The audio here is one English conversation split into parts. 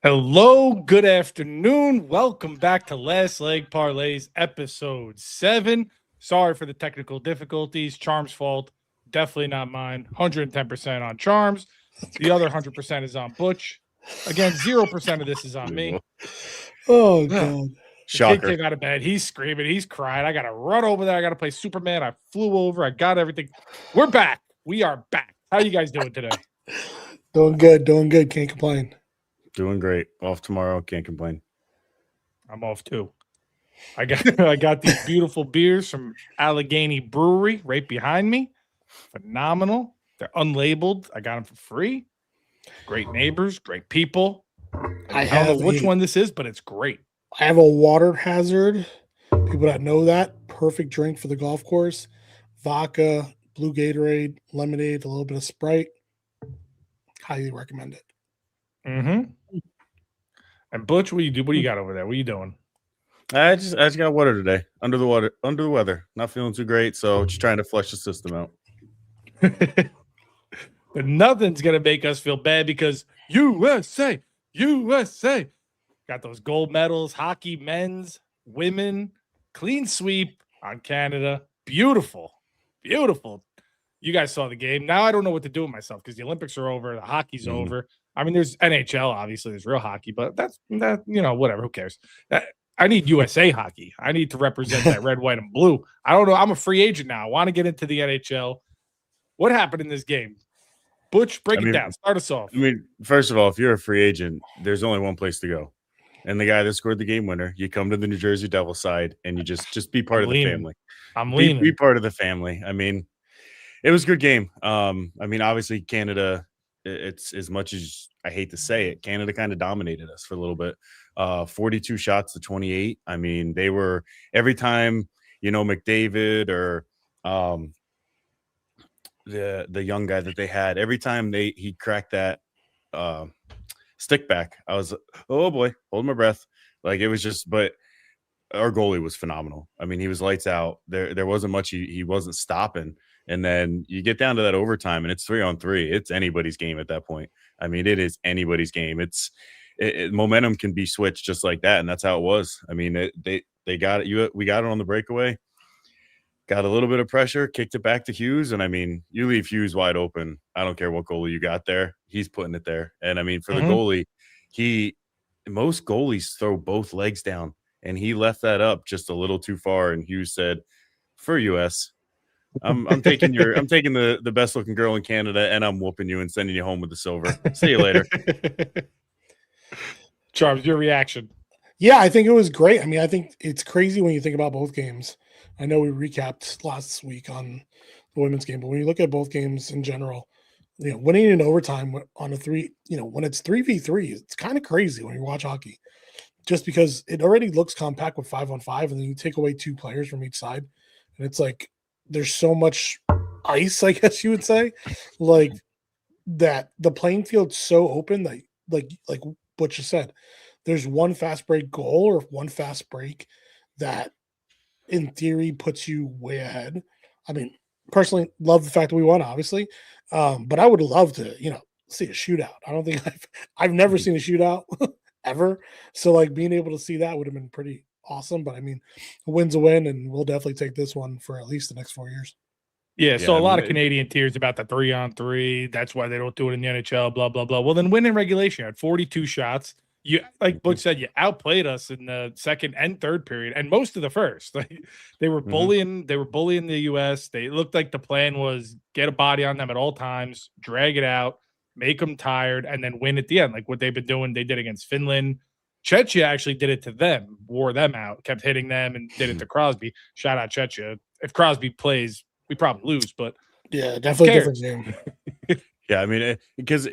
Hello, good afternoon. Welcome back to Last Leg Parlays, episode 7. Sorry for the technical difficulties. Charm's fault. Definitely not mine. 110% on Charms. The other 100% is on Butch. Again, 0% of this is on me. Oh, God. The kid came out of bed. He's screaming. He's crying. I got to run over there. I got to play Superman. I flew over. I got everything. We're back. We are back. How you guys doing today? Doing good. Can't complain. Doing great. Off tomorrow. Can't complain. I'm off too. I got these beautiful beers from Allegheny Brewery right behind me. Phenomenal. They're unlabeled. I got them for free. Great neighbors, great people. I don't know which one this is, but it's great. I have a water hazard. People that know that, perfect drink for the golf course. Vodka, blue Gatorade, lemonade, a little bit of Sprite. Highly recommend it. Mm-hmm. And Butch, what do you do? What do you got over there? What are you doing? I just got water today. Under the weather. Not feeling too great, so just trying to flush the system out. But nothing's gonna make us feel bad because USA got those gold medals, hockey, men's, women, clean sweep on Canada. Beautiful. You guys saw the game. Now I don't know what to do with myself because the Olympics are over, the hockey's over. I mean, there's NHL, obviously, there's real hockey, but that's whatever. Who cares? I need USA hockey. I need to represent that red, white, and blue. I don't know. I'm a free agent now. I want to get into the NHL. What happened in this game? Butch, break it down. Start us off. I mean, first of all, if you're a free agent, there's only one place to go. And the guy that scored the game winner, you come to the New Jersey Devil side and you just be part of the family. I'm leaning. Be part of the family. I mean, it was a good game. I mean, obviously, Canada, it's as much as I hate to say it, Canada kind of dominated us for a little bit. 42 shots to 28. I mean, they were every time, McDavid or the young guy that they had, every time he cracked that stick back, I was, oh boy, hold my breath. Like it was just, but our goalie was phenomenal. I mean, he was lights out. There wasn't much he wasn't stopping. And then you get down to that overtime and it's 3-on-3. It's anybody's game at that point. I mean, it is anybody's game. Momentum can be switched just like that. And that's how it was. I mean, they got it. We got it on the breakaway, got a little bit of pressure, kicked it back to Hughes. And I mean, you leave Hughes wide open. I don't care what goalie you got there. He's putting it there. And I mean, for the goalie, most goalies throw both legs down and he left that up just a little too far. And Hughes said, for US, I'm taking the best looking girl in Canada and I'm whooping you and sending you home with the silver. See you later. Charles, your reaction? Yeah, I think it was great. I mean, I think it's crazy when you think about both games. I know we recapped last week on the women's game, but when you look at both games in general, winning in overtime on a when it's 3v3, it's kind of crazy when you watch hockey, just because it already looks compact with 5-on-5, and then you take away 2 players from each side, and it's like there's so much ice, I guess you would say, like that the playing field's so open that like Butch just said, there's one fast break goal or one fast break that in theory puts you way ahead. I mean, personally, love the fact that we won, obviously, but I would love to, see a shootout. I don't think I've never seen a shootout ever. So like being able to see that would have been pretty awesome. But I mean, a win's a win, and we'll definitely take this one for at least the next 4 years. Yeah, so a lot of Canadian tears about the 3-on-3. That's why they don't do it in the NHL, blah, blah, blah. Well, then win in regulation. You had 42 shots. You, like Butch said, you outplayed us in the second and third period and most of the first. Like, they were bullying the US. They looked like the plan was get a body on them at all times, drag it out, make them tired, and then win at the end. Like what they've been doing, they did against Finland. Czechia actually did it to them, wore them out, kept hitting them, and did it to Crosby. Shout out Czechia. If Crosby plays, we probably lose, but yeah, definitely a different game. Yeah, I mean, because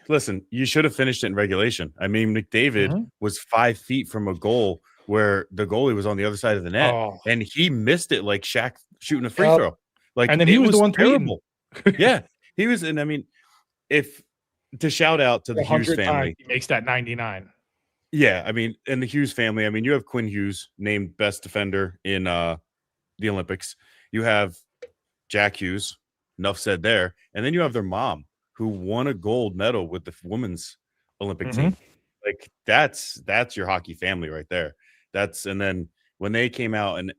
listen, you should have finished it in regulation. I mean, McDavid was 5 feet from a goal where the goalie was on the other side of the net, and he missed it like Shaq shooting a free throw. Like, and then he was the one terrible. Yeah, he was, and I mean, to shout out to the Hughes family, he makes that 99. Yeah, I mean, and the Hughes family. I mean, you have Quinn Hughes named best defender in the Olympics. You have Jack Hughes, enough said there. And then you have their mom, who won a gold medal with the women's Olympic team. Like that's your hockey family right there. And then when they came out and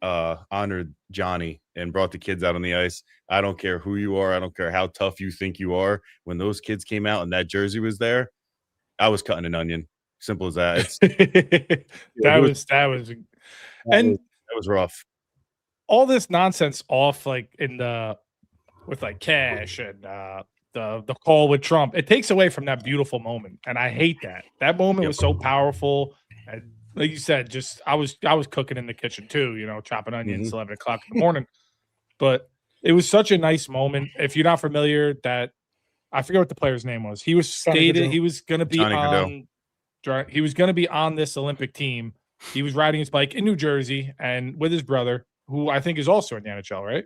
honored Johnny and brought the kids out on the ice, I don't care who you are, I don't care how tough you think you are. When those kids came out and that jersey was there, I was cutting an onion. Simple as that. That was rough. All this nonsense off like with like Cash and the call with Trump, it takes away from that beautiful moment, and I hate that. That moment was so powerful, and like you said, just I was cooking in the kitchen too, chopping onions 11 o'clock in the morning. But it was such a nice moment. If you're not familiar, that I forget what the player's name was. He was stated he was going to be on this Olympic team. He was riding his bike in New Jersey and with his brother, who I think is also in the NHL, right?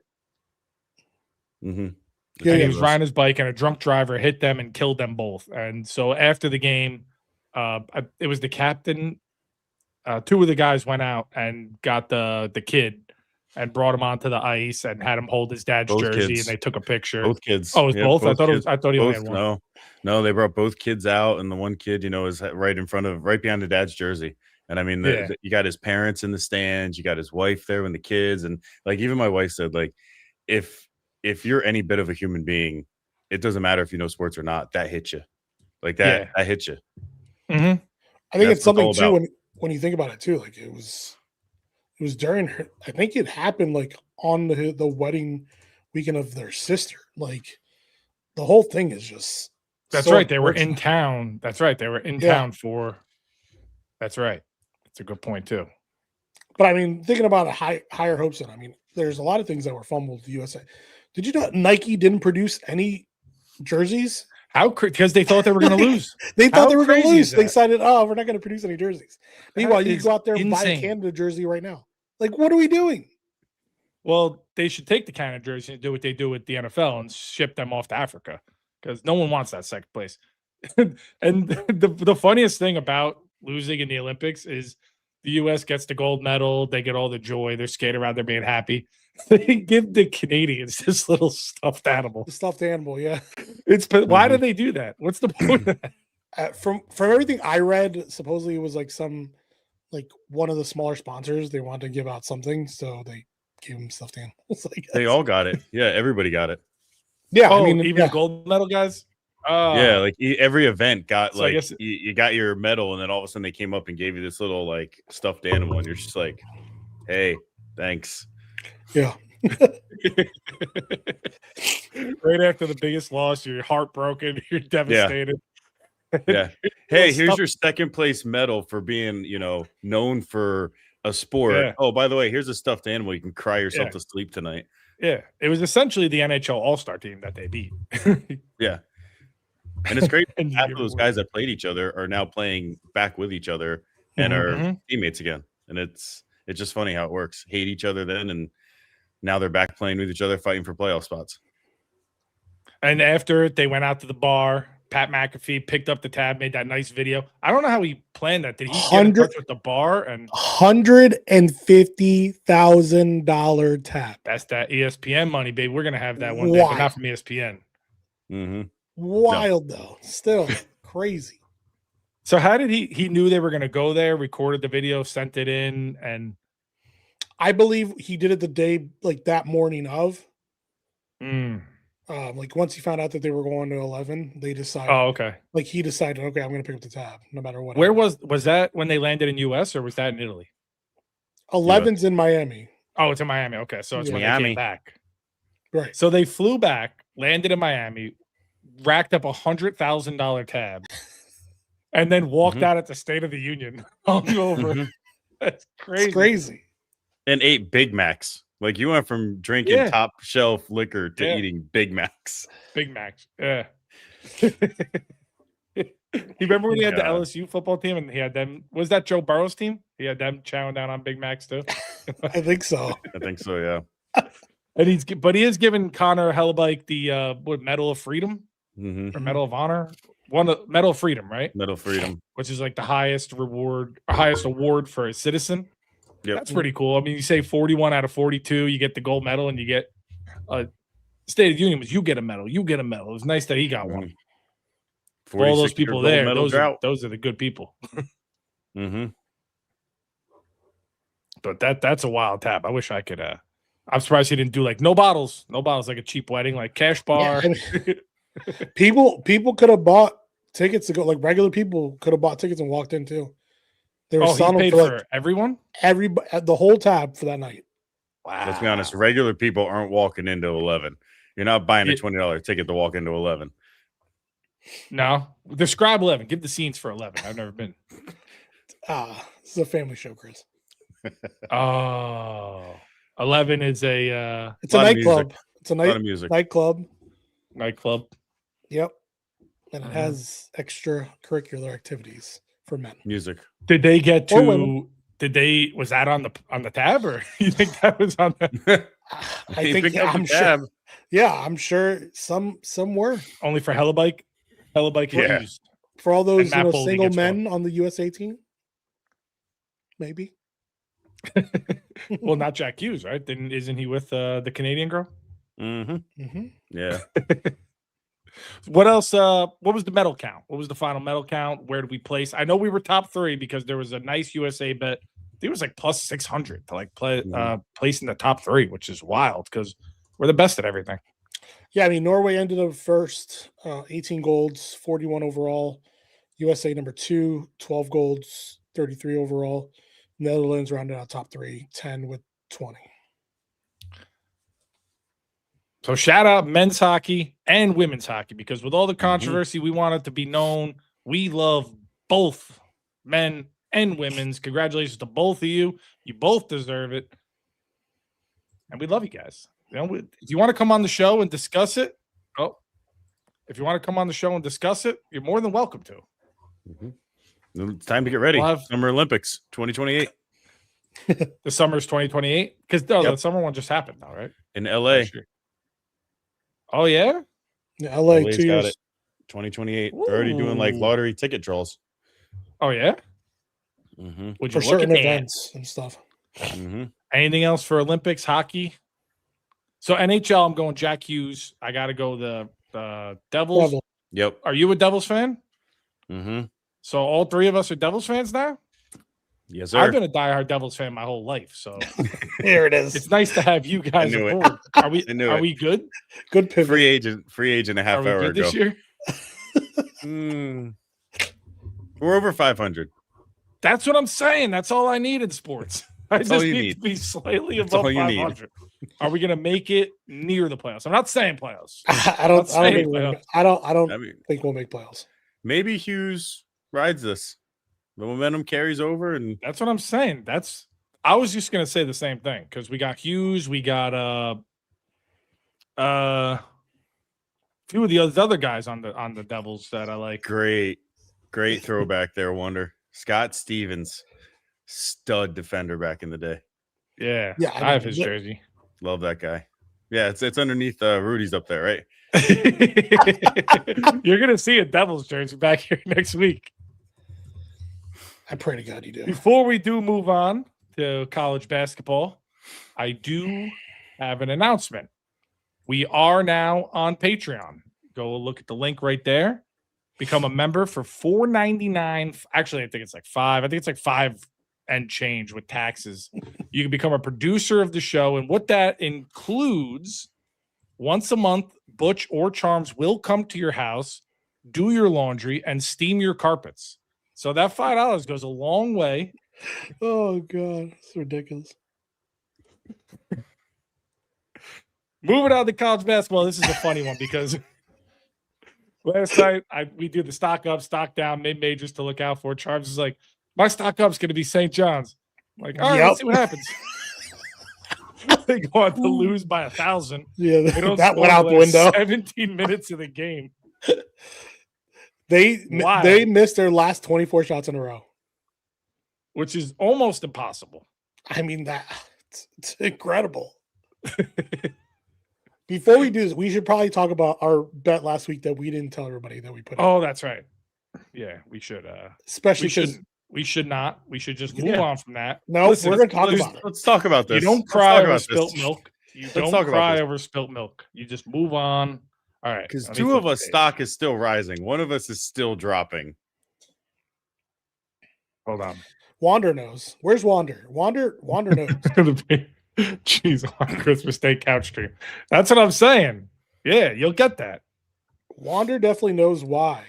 Mm-hmm. Yeah, he was riding his bike, and a drunk driver hit them and killed them both. And so after the game, it was the captain. Two of the guys went out and got the kid and brought him onto the ice and had him hold his dad's jersey, and they took a picture. Both kids. Oh, it was both? I thought he only had one. No, they brought both kids out, and the one kid, is right behind the dad's jersey. And I mean, you got his parents in the stands, you got his wife there and the kids, and like even my wife said, like if you're any bit of a human being, it doesn't matter if you know sports or not. That hits you, like that. That hits you. Mm-hmm. I think it's something too when you think about it too. Like it was during her. I think it happened like on the wedding weekend of their sister. Like the whole thing is just. That's so right. They were in town. That's right. They were in town for. That's right. That's a good point too. But I mean, thinking about higher hopes, and I mean, there's a lot of things that were fumbled with the USA. Did you know Nike didn't produce any jerseys? How? Because they thought they were going to lose. They thought they were going to lose. They decided, we're not going to produce any jerseys. Meanwhile, you can go out there and buy a Canada jersey right now. Like, what are we doing? Well, they should take the Canada jersey and do what they do with the NFL and ship them off to Africa, because no one wants that second place. And the funniest thing about losing in the Olympics is the U.S. gets the gold medal. They get all the joy. They're skating around. They're being happy. They give the Canadians this little stuffed animal. The stuffed animal, yeah. Why do they do that? What's the point of that? From everything I read, supposedly it was like one of the smaller sponsors. They wanted to give out something, so they gave them stuffed animals. They all got it. Yeah, everybody got it. Yeah, I mean, even the gold medal guys. Yeah, like every event got so like you got your medal, and then all of a sudden they came up and gave you this little like stuffed animal, and you're just like, "Hey, thanks." Yeah. Right after the biggest loss, you're heartbroken. You're devastated. Yeah. Hey, here's your second place medal for being, known for a sport. Yeah. Oh, by the way, here's a stuffed animal. You can cry yourself to sleep tonight. Yeah. It was essentially the NHL All-Star team that they beat. Yeah. And it's great. Half of those guys that played each other are now playing back with each other and are teammates again. And it's just funny how it works. Hate each other then, and now they're back playing with each other, fighting for playoff spots. And after it, they went out to the bar. Pat McAfee picked up the tab, made that nice video. I don't know how he planned that. Did he get in touch with the bar? And $150,000 tab. That's that ESPN money, baby. We're gonna have that one day, but not from ESPN. Mm-hmm. Wild though, still crazy. So how did he knew they were gonna go there? Recorded the video, sent it in, and I believe he did it the day like that morning of. Like once he found out that they were going to 11, they decided. Oh, okay. Like he decided, okay, I'm going to pick up the tab no matter what. Where was that when they landed in US, or was that in Italy? 11's in Miami. Oh, it's in Miami. Okay, so it's when they came back. Right. So they flew back, landed in Miami, racked up $100,000 tab, and then walked out at the State of the Union hungover. That's crazy. It's crazy. And ate Big Macs. Like you went from drinking top shelf liquor to eating Big Macs. Big Macs. Yeah. You remember when he had the LSU football team and he had them? Was that Joe Burrow's team? He had them chowing down on Big Macs too. I think so. Yeah. And he is giving Connor Hellebuyck the Medal of Freedom or Medal of Honor. Medal of Freedom, right? Medal of Freedom, which is like the highest award for a citizen. Yep. That's pretty cool. I mean, you say 41 out of 42, you get the gold medal, and you get a State of the Union was you get a medal. You get a medal. It was nice that he got one. all those 46-year people gold there, medal drought. those are the good people. Mm-hmm. But that's a wild tap. I wish I could. I'm surprised he didn't do like no bottles, like a cheap wedding, like cash bar. Yeah, I mean, people could have bought tickets to go. Like regular people could have bought tickets and walked in too. They were He selling them paid for for like everyone. the whole tab for that night. Wow. Let's be honest. Regular people aren't walking into 11. You're not buying a $20 ticket to walk into 11. No, describe 11. Give the scenes for 11. I've never been. This is a family show, Chris. Oh, 11 is a It's a nightclub. It's a lot of music. nightclub. nightclub. Yep. And it has extracurricular activities for men. Music. Did they get Or to? women. Was that on the tab, or you think that was on the I He think picked up I'm the sure. tab. Yeah, I'm sure some were only for Helibike? Helibike Yeah. used. for all those Matt Boldy single gets men on the USA team. Maybe. Well, not Jack Hughes, right? Then isn't he with the Canadian girl? Mm-hmm. Mm-hmm. Yeah. What else? What was the medal count? What was the final medal count? Where did we place? I know we were top 3 because there was a nice USA bet. I think it was like plus 600 to like place in the top 3, which is wild because we're the best at everything. Yeah, I mean, Norway ended up first, 18 golds, 41 overall. USA number 2, 12 golds, 33 overall. Netherlands rounded out top 3, 10 with 20. So shout out men's hockey and women's hockey because with all the controversy, we want it to be known we love both men and women's. Congratulations to both of you. You both deserve it. And we love you guys. You know, if you want to come on the show and discuss it, you're more than welcome to. Mm-hmm. It's time to get ready. Summer Olympics 2028. The summer's 2028 because the summer one just happened now, right? In LA. Oh yeah, Yeah, LA LA's 2 got years. it. 2028. They're already doing like lottery ticket draws. Oh yeah. Mm-hmm. Would you For look certain at that? events and stuff. Mm-hmm. Anything else for Olympics hockey? So NHL, I'm going Jack Hughes. I got to go the Devils. Yep. Are you a Devils fan? Mm-hmm. So all 3 of us are Devils fans now? Yes, sir. I've been a diehard Devils fan my whole life, so Here it is. it's nice to have you guys knew it. aboard. Are we? I knew Are it. we good? Good pivot. Free agent a half Are we hour good ago. this year? We're over 500. That's what I'm saying. That's all I need in sports. I That's just all you need need. to be slightly That's above all you need. 500. Are we going to make it near the playoffs? I'm not saying playoffs. I don't think I mean, think we'll make playoffs. maybe Hughes rides this. The momentum carries over, and That's what I'm saying. I was just gonna say the same thing because we got Hughes, we got a few of the other guys on the Devils that I like. great throwback there, Wonder. Scott Stevens, stud defender back in the day. Yeah, Yeah, I have his jersey. Love that guy. Yeah, it's underneath Rudy's up there, right? You're gonna see a Devils jersey back here next week. I pray to God you do. Before we do move on to college basketball, I do have an announcement. We are now on Patreon. Go look at the link right there. Become a member for $4.99. Actually, I think it's like $5. I think it's like $5 and change with taxes. You can become a producer of the show, and what that includes, once a month, Butch or Charms will come to your house, do your laundry, and steam your carpets. So that $5 goes a long way. Oh God, it's ridiculous. Moving on to college basketball. This is a funny one because last night we did the stock up, stock down, mid-majors to look out for. Charms is like, my stock up's going to be St. John's. I'm like, all right, let's see what happens. They go on to lose by 1,000. Yeah, They don't that score went out the last window. 17 minutes of the game. They Wild. missed their last 24 shots in a row. Which is almost impossible. I mean, it's incredible. Before we do this, we should probably talk about our bet last week that we didn't tell everybody that we put in. Oh, that's right. Yeah, we should. Especially We should not. We should just move on from that. No, Listen, we're going to talk about it. Let's talk about this. You don't Let's cry talk over about spilt this. milk. You Let's don't talk about cry this. over spilt milk. You just move on. All right. Because let me two flip of the us page. stock is still rising. One of us is still dropping. Hold on. Wander knows. Where's Wander? Wander knows. Jeez, on Christmas Day couch stream. That's what I'm saying. Yeah, you'll get that. Wander definitely knows why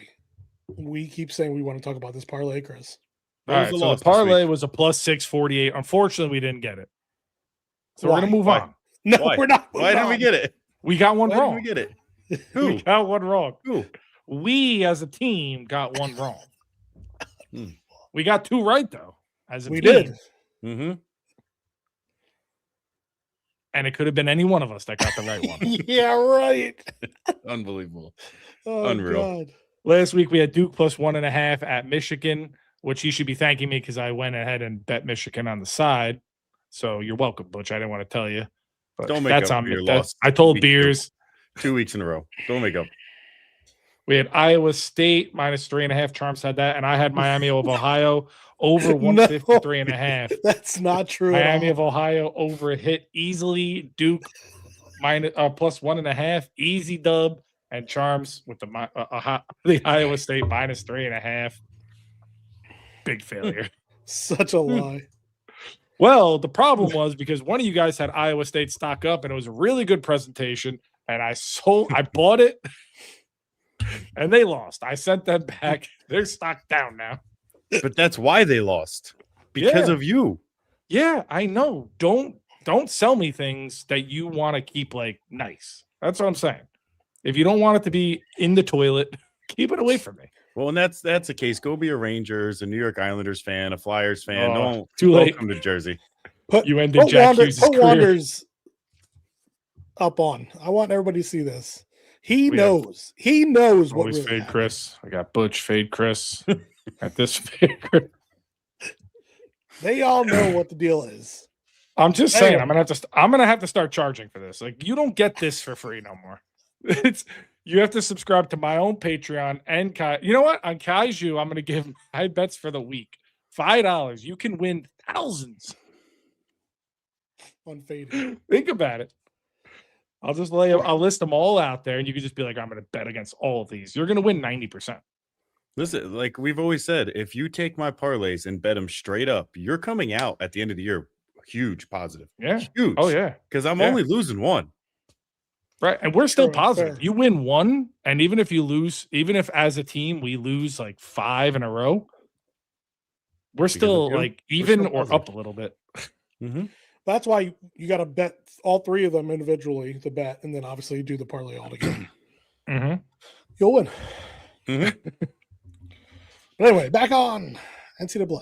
we keep saying we want to talk about this parlay, Chris. What All was right, the so loss the this parlay week? was a plus 648. Unfortunately, we didn't get it. So Why? we're gonna move Why? on. No, Why? we're not. Why didn't we get it? We got one Why didn't wrong. we get it? We Who? got one wrong. Who? We as a team got one wrong. Hmm. We got two right though. As a We team. did. Mm-hmm. And it could have been any one of us that got the right one. Yeah, right. Unbelievable. Oh, Unreal. God. Last week we had Duke plus 1.5 at Michigan, which you should be thanking me because I went ahead and bet Michigan on the side. So you're welcome, Butch. I didn't want to tell you. But Don't make that's up on for me. your That's- loss. I told Week two. Beers. 2 weeks in a row. Don't make up. We had Iowa State minus 3.5. Charms had that, and I had Miami of Ohio over 153.5. That's not true. Miami at of all. Ohio over hit easily. Duke minus plus 1.5. Easy dub. And Charms with the Iowa State minus 3.5. Big failure. Such a lie. Well, the problem was because one of you guys had Iowa State stock up, and it was a really good presentation. And I bought it, and they lost. I sent them back. They're stock down now. But that's why they lost. Because Yeah. of you. Yeah, I know. Don't sell me things that you want to keep like nice. That's what I'm saying. If you don't want it to be in the toilet, keep it away from me. Well, and that's the case. Go be a Rangers, a New York Islanders fan, a Flyers fan. Oh, too late. Come to Jersey. You ended Jack Hughes' career. Wander's up on. I want everybody to see this. He knows. He knows what Always really fade happened. Chris. I got Butch, fade Chris. At this fade Chris. They all know what the deal is. I'm just saying, Damn. I'm gonna have to start charging for this. Like, you don't get this for free no more. You have to subscribe to my own Patreon and you know what? On Kaiju, I'm gonna give my bets for the week $5. You can win thousands. Unfaded. Think about it. I'll list them all out there, and you can just be like, I'm gonna bet against all of these. You're gonna win 90%. Listen, like we've always said, if you take my parlays and bet them straight up, you're coming out at the end of the year huge positive. Yeah. Huge. Oh yeah. Because I'm Yeah. only losing one. Right. And we're still Fair, positive. fair. You win one, and even if you lose, even if as a team we lose like 5 in a row, we're Because of still you, like we're even still or positive. up a little bit. Mm-hmm. That's why you got to bet all three of them individually, the bet, and then obviously do the parlay all together. Mm-hmm. You'll win. Mhm. But anyway, back on NCAA. All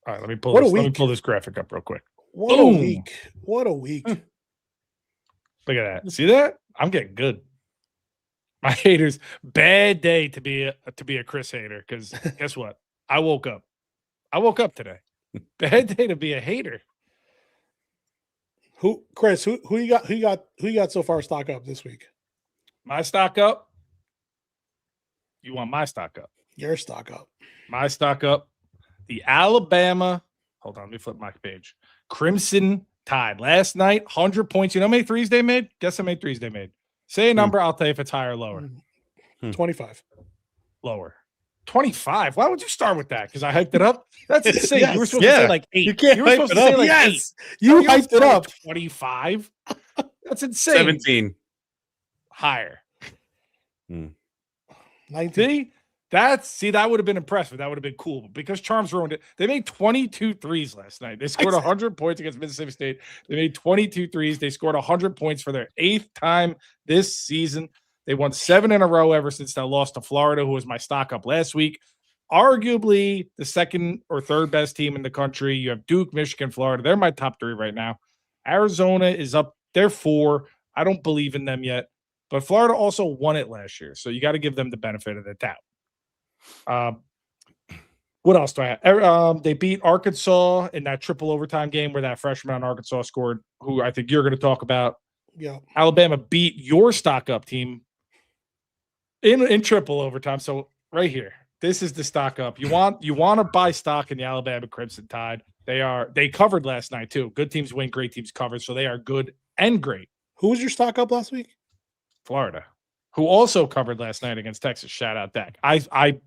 right, let me pull What a this. Let me week. pull this graphic up real quick. What Boom. a week. What a week. Look at that. See that? I'm getting good. My haters, bad day to be a Chris hater, because guess what? I woke up. I woke up today. Bad day to be a hater. Chris, who you got so far stock up this week? My stock up. You want my stock up? Your stock up. My stock up. The Alabama. Hold on, let me flip my page. Crimson Tide. Last night, 100 points. You know how many threes they made? Guess how many threes they made. Say a number. I'll tell you if it's higher or lower. 25. Lower. 25. Why would you start with that? Because I hyped it up. That's insane. Yes. You were supposed to say Yeah. like 8. You can't were hype supposed it to say up. like Yes. 8. You hyped it up. 25. That's insane. 17. Higher. 19. See, that would have been impressive. That would have been cool. But because Charms ruined it, they made 22 threes last night. They scored 100 points against Mississippi State. They made 22 threes. They scored 100 points for their 8th time this season. They won 7 in a row ever since they lost to Florida, who was my stock up last week. Arguably the second or third best team in the country. You have Duke, Michigan, Florida. They're my top 3 right now. Arizona is up. They're 4. I don't believe in them yet. But Florida also won it last year. So you got to give them the benefit of the doubt. What else do I have? They beat Arkansas in that triple overtime game where that freshman on Arkansas scored, who I think you're going to talk about. Yeah. Alabama beat your stock up team in triple overtime. So right here, this is the stock up. You want to buy stock in the Alabama Crimson Tide. They covered last night too. Good teams win, great teams cover. So they are good and great. Who was your stock up last week? Florida. who also covered last night against Texas. Shout out Dak. I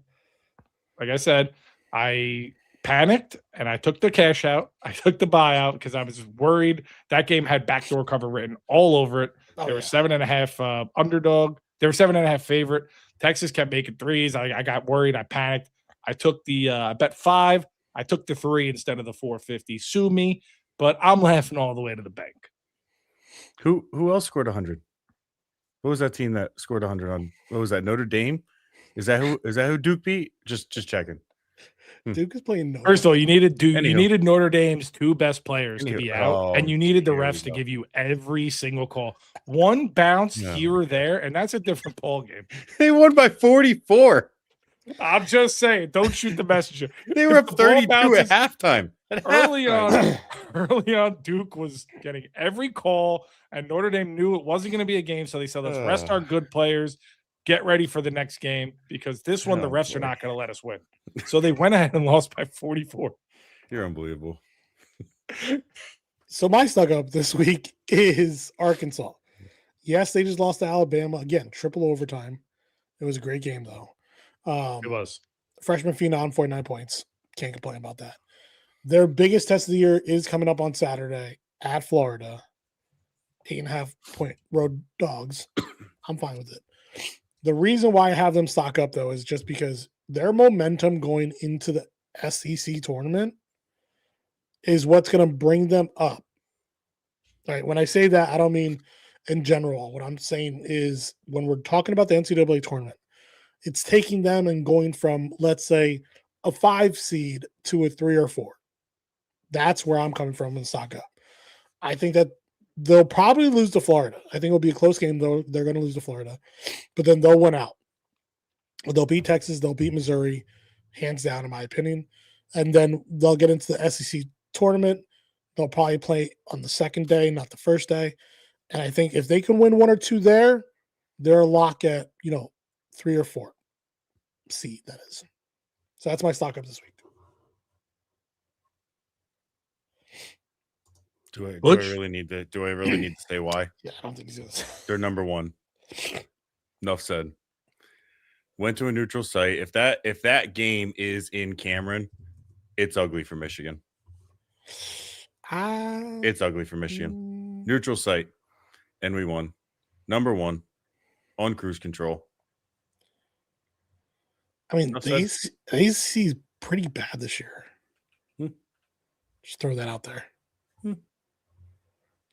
like I said, I panicked and I took the cash out. I took the buyout because I was worried that game had backdoor cover written all over it. They were 7.5 underdog. They were 7.5 favorite. Texas kept making threes. I got worried. I panicked. I took the I bet 5. I took the 3 instead of the 450. Sue me, but I'm laughing all the way to the bank. Who else scored 100? What was that team that scored 100 on? What was that? Notre Dame? Is that who Duke beat? Just checking. Duke is playing Notre First of all, you needed Duke. Anywho. You needed Notre Dame's 2 best players to be out, Oh, and you needed the here we refs to go. give you every single call. One bounce No. here or there, and that's a different ball game. They won by 44. I'm just saying, don't shoot the messenger. They were up The ball 32 bounces- at halftime. Early on, Duke was getting every call, and Notre Dame knew it wasn't going to be a game, so they said, let's rest our good players, get ready for the next game, because this one, the refs are not going to let us win. So they went ahead and lost by 44. You're unbelievable. So my stuck up this week is Arkansas. Yes, they just lost to Alabama. Again, triple overtime. It was a great game, though. It was. Freshman phenom, 49 points. Can't complain about that. Their biggest test of the year is coming up on Saturday at Florida. 8.5 point road dogs. I'm fine with it. The reason why I have them stock up, though, is just because their momentum going into the SEC tournament is what's going to bring them up. All right. When I say that, I don't mean in general. What I'm saying is when we're talking about the NCAA tournament, it's taking them and going from, let's say, a 5 seed to a 3 or 4. That's where I'm coming from in stock up. I think that they'll probably lose to Florida. I think it'll be a close game, though. They're going to lose to Florida. But then they'll win out. They'll beat Texas. They'll beat Missouri, hands down, in my opinion. And then they'll get into the SEC tournament. They'll probably play on the second day, not the first day. And I think if they can win 1 or 2 there, they're a lock at, 3 or 4 seed, that is. So that's my stock up this week. Do I really need to say why? Yeah, I don't think he's going to. They're number 1. Enough said. Went to a neutral site. If that game is in Cameron, it's ugly for Michigan. It's ugly for Michigan. Neutral site, and we won. Number 1 on cruise control. I mean, the ACC is pretty bad this year. Just throw that out there.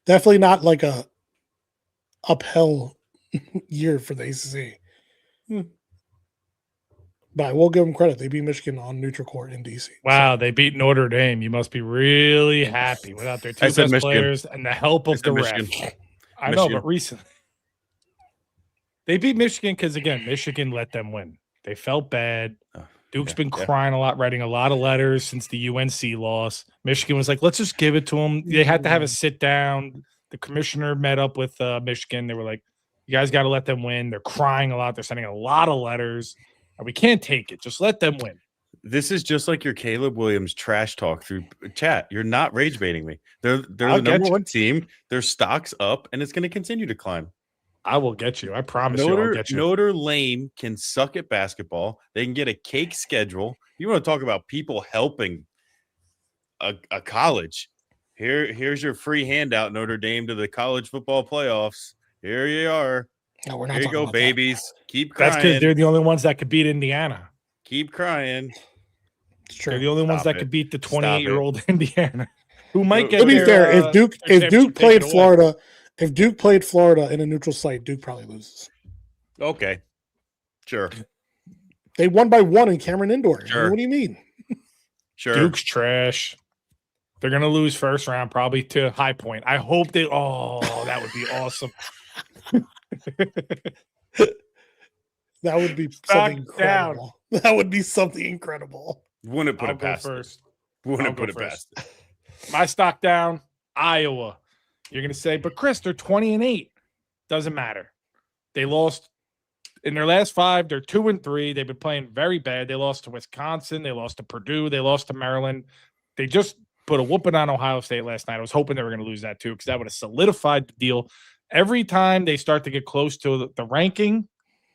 Definitely not like a uphill year for the ACC. But I will give them credit. They beat Michigan on neutral court in DC. Wow, they beat Notre Dame. You must be really happy without their 2 best players and the help of the ref. I know, but recently they beat Michigan because, again, Michigan let them win. They felt bad. Duke's been crying a lot, writing a lot of letters since the UNC loss. Michigan was like, let's just give it to them. They had to have a sit down. The commissioner met up with Michigan. They were like, you guys got to let them win. They're crying a lot. They're sending a lot of letters. We can't take it. Just let them win. This is just like your Caleb Williams trash talk through chat. You're not rage baiting me. They're the number 1 team. Their stock's up, and it's going to continue to climb. I will get you. I promise you I'll get you. Notre Dame can suck at basketball. They can get a cake schedule. You want to talk about people helping a college. Here's your free handout, Notre Dame, to the college football playoffs. Here you are. No, we're not. Here you go, babies. That. Keep crying. That's because they're the only ones that could beat Indiana. Keep crying. They're the only ones that could beat the 28-year-old Indiana, who might get. To be fair, if Duke played Florida, away. If Duke played Florida in a neutral site, Duke probably loses. Okay, sure. They won by 1 in Cameron Indoor. Sure. What do you mean? Sure. Duke's trash. They're gonna lose first round, probably to High Point. I hope they. Oh, that would be awesome. That would be something incredible. That would be something incredible. Wouldn't put it past first. Wouldn't put it past. My stock down, Iowa. You're gonna say, but Chris, they're 20-8. Doesn't matter. They lost in their last 5. They're 2-3. They've been playing very bad. They lost to Wisconsin. They lost to Purdue. They lost to Maryland. They just put a whooping on Ohio State last night. I was hoping they were going to lose that too, because that would have solidified the deal. Every time they start to get close to the ranking,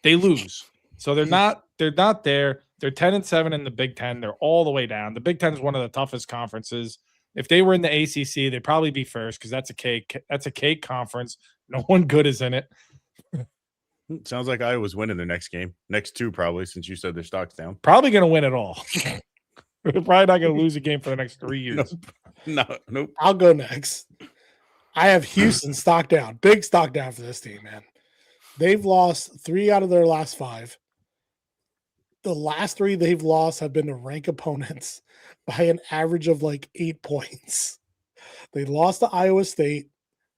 they lose. So they're not there. They're 10-7 in the Big Ten. They're all the way down. The Big Ten is one of the toughest conferences. If they were in the ACC, they'd probably be first because that's a cake conference. No one good is in it. Sounds like Iowa's winning the next game. Next two, probably, since you said their stock's down. Probably going to win it all. They're probably not going to lose a game for the next 3 years. Nope. I'll go next. I have Houston stock down. Big stock down for this team, man. They've lost 3 out of their last 5. The last 3 they've lost have been to rank opponents by an average of like 8 points. They lost to Iowa State.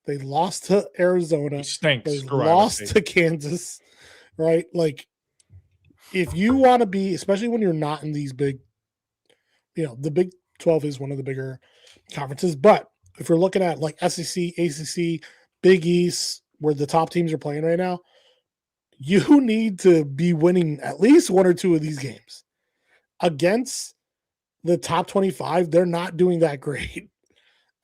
They lost to Arizona. He stinks. They Screw lost to Kansas, right? Like, if you want to be, especially when you're not in these big, the Big 12 is one of the bigger conferences. But if you're looking at like SEC, ACC, Big East, where the top teams are playing right now, you need to be winning at least 1 or 2 of these games. Against the top 25, they're not doing that great.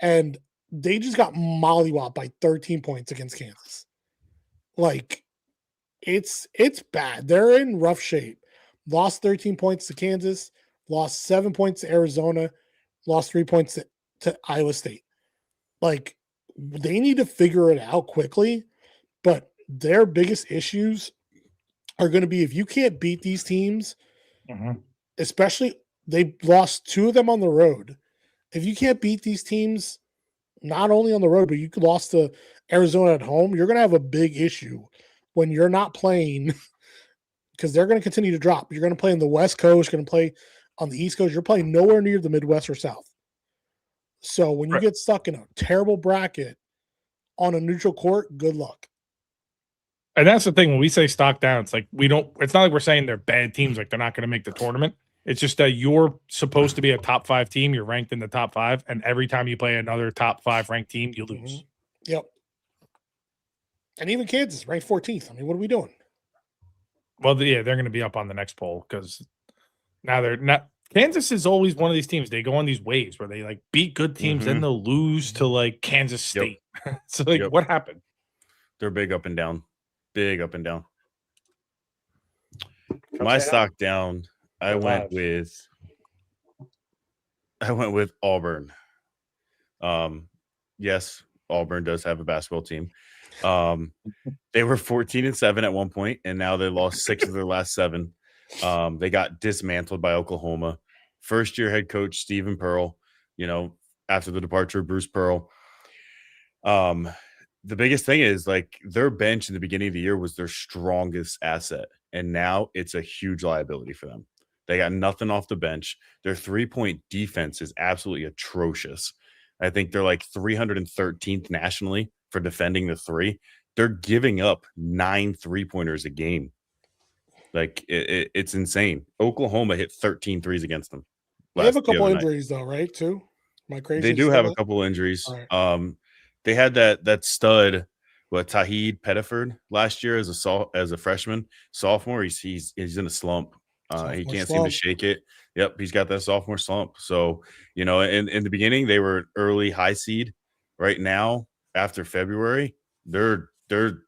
And they just got mollywopped by 13 points against Kansas. Like, it's bad. They're in rough shape. Lost 13 points to Kansas, lost 7 points to Arizona, lost 3 points to Iowa State. Like, they need to figure it out quickly, but their biggest issues are going to be if you can't beat these teams, especially they lost 2 of them on the road. If you can't beat these teams, not only on the road, but you lost to Arizona at home, you're going to have a big issue when you're not playing because they're going to continue to drop. You're going to play on the West Coast, you're going to play on the East Coast. You're playing nowhere near the Midwest or South. So when you get stuck in a terrible bracket on a neutral court, good luck. And that's the thing. When we say stock down, it's like it's not like we're saying they're bad teams, like they're not going to make the tournament. It's just that you're supposed to be a top 5 team. You're ranked in the top 5. And every time you play another top 5 ranked team, you lose. Yep. And even Kansas ranked 14th. I mean, what are we doing? Well, yeah, they're going to be up on the next poll because now they're not. Kansas is always one of these teams. They go on these waves where they like beat good teams, then they'll lose to like Kansas State. So like, what happened? They're big up and down. Big up and down. My stock down. I went with Auburn. Yes, Auburn does have a basketball team. They were 14-7 at one point, and now they lost 6 of their last 7. They got dismantled by Oklahoma. First-year head coach Stephen Pearl, after the departure of Bruce Pearl. The biggest thing is like their bench in the beginning of the year was their strongest asset, and now it's a huge liability for them. They got nothing off the bench. Their 3-point defense is absolutely atrocious. I think they're like 313th nationally for defending the 3. They're giving up 9 3-pointers a game. Like it's insane. Oklahoma hit 13 threes against them. They have a couple injuries though, right? Too. Am I crazy? They do have a couple injuries. Right. They had that stud, Tahid Pettiford last year as a freshman, sophomore. He's in a slump. He can't seem to shake it. Yep, he's got that sophomore slump. So, in the beginning they were early high seed. Right now, after February, they're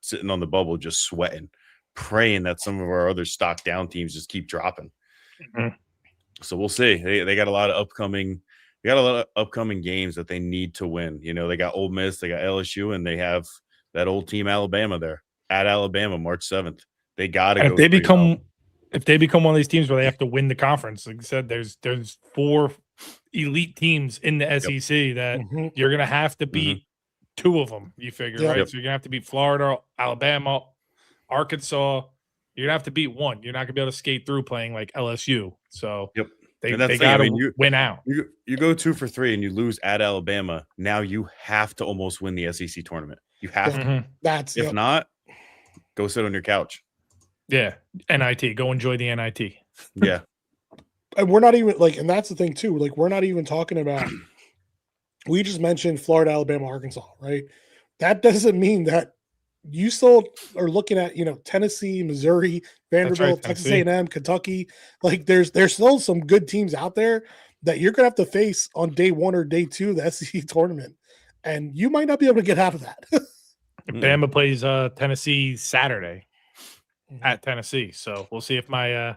sitting on the bubble just sweating, praying that some of our other stock down teams just keep dropping. So we'll see. They got a lot of upcoming games that they need to win. They got Ole Miss, they got LSU, and they have that old team Alabama there at Alabama March 7th. They got to go. If they become one of these teams where they have to win the conference, like I said, there's 4 elite teams in the SEC that you're going to have to beat 2 of them, you figure, right? So you're going to have to beat Florida, Alabama, Arkansas. You're going to have to beat 1. You're not going to be able to skate through playing like LSU. So they got to win out. You go 2 for 3 and you lose at Alabama. Now you have to almost win the SEC tournament. You have to. If not, go sit on your couch. Yeah, NIT. Go enjoy the NIT. Yeah. And we're not even and that's the thing too. Like, we're not even talking about, we just mentioned Florida, Alabama, Arkansas, right? That doesn't mean that you still are looking at, Tennessee, Missouri, Vanderbilt, Texas A&M, Kentucky. Like, there's still some good teams out there that you're going to have to face on day 1 or day 2 of the SEC tournament. And you might not be able to get out of that. Bama plays Tennessee Saturday. at Tennessee. So we'll see if my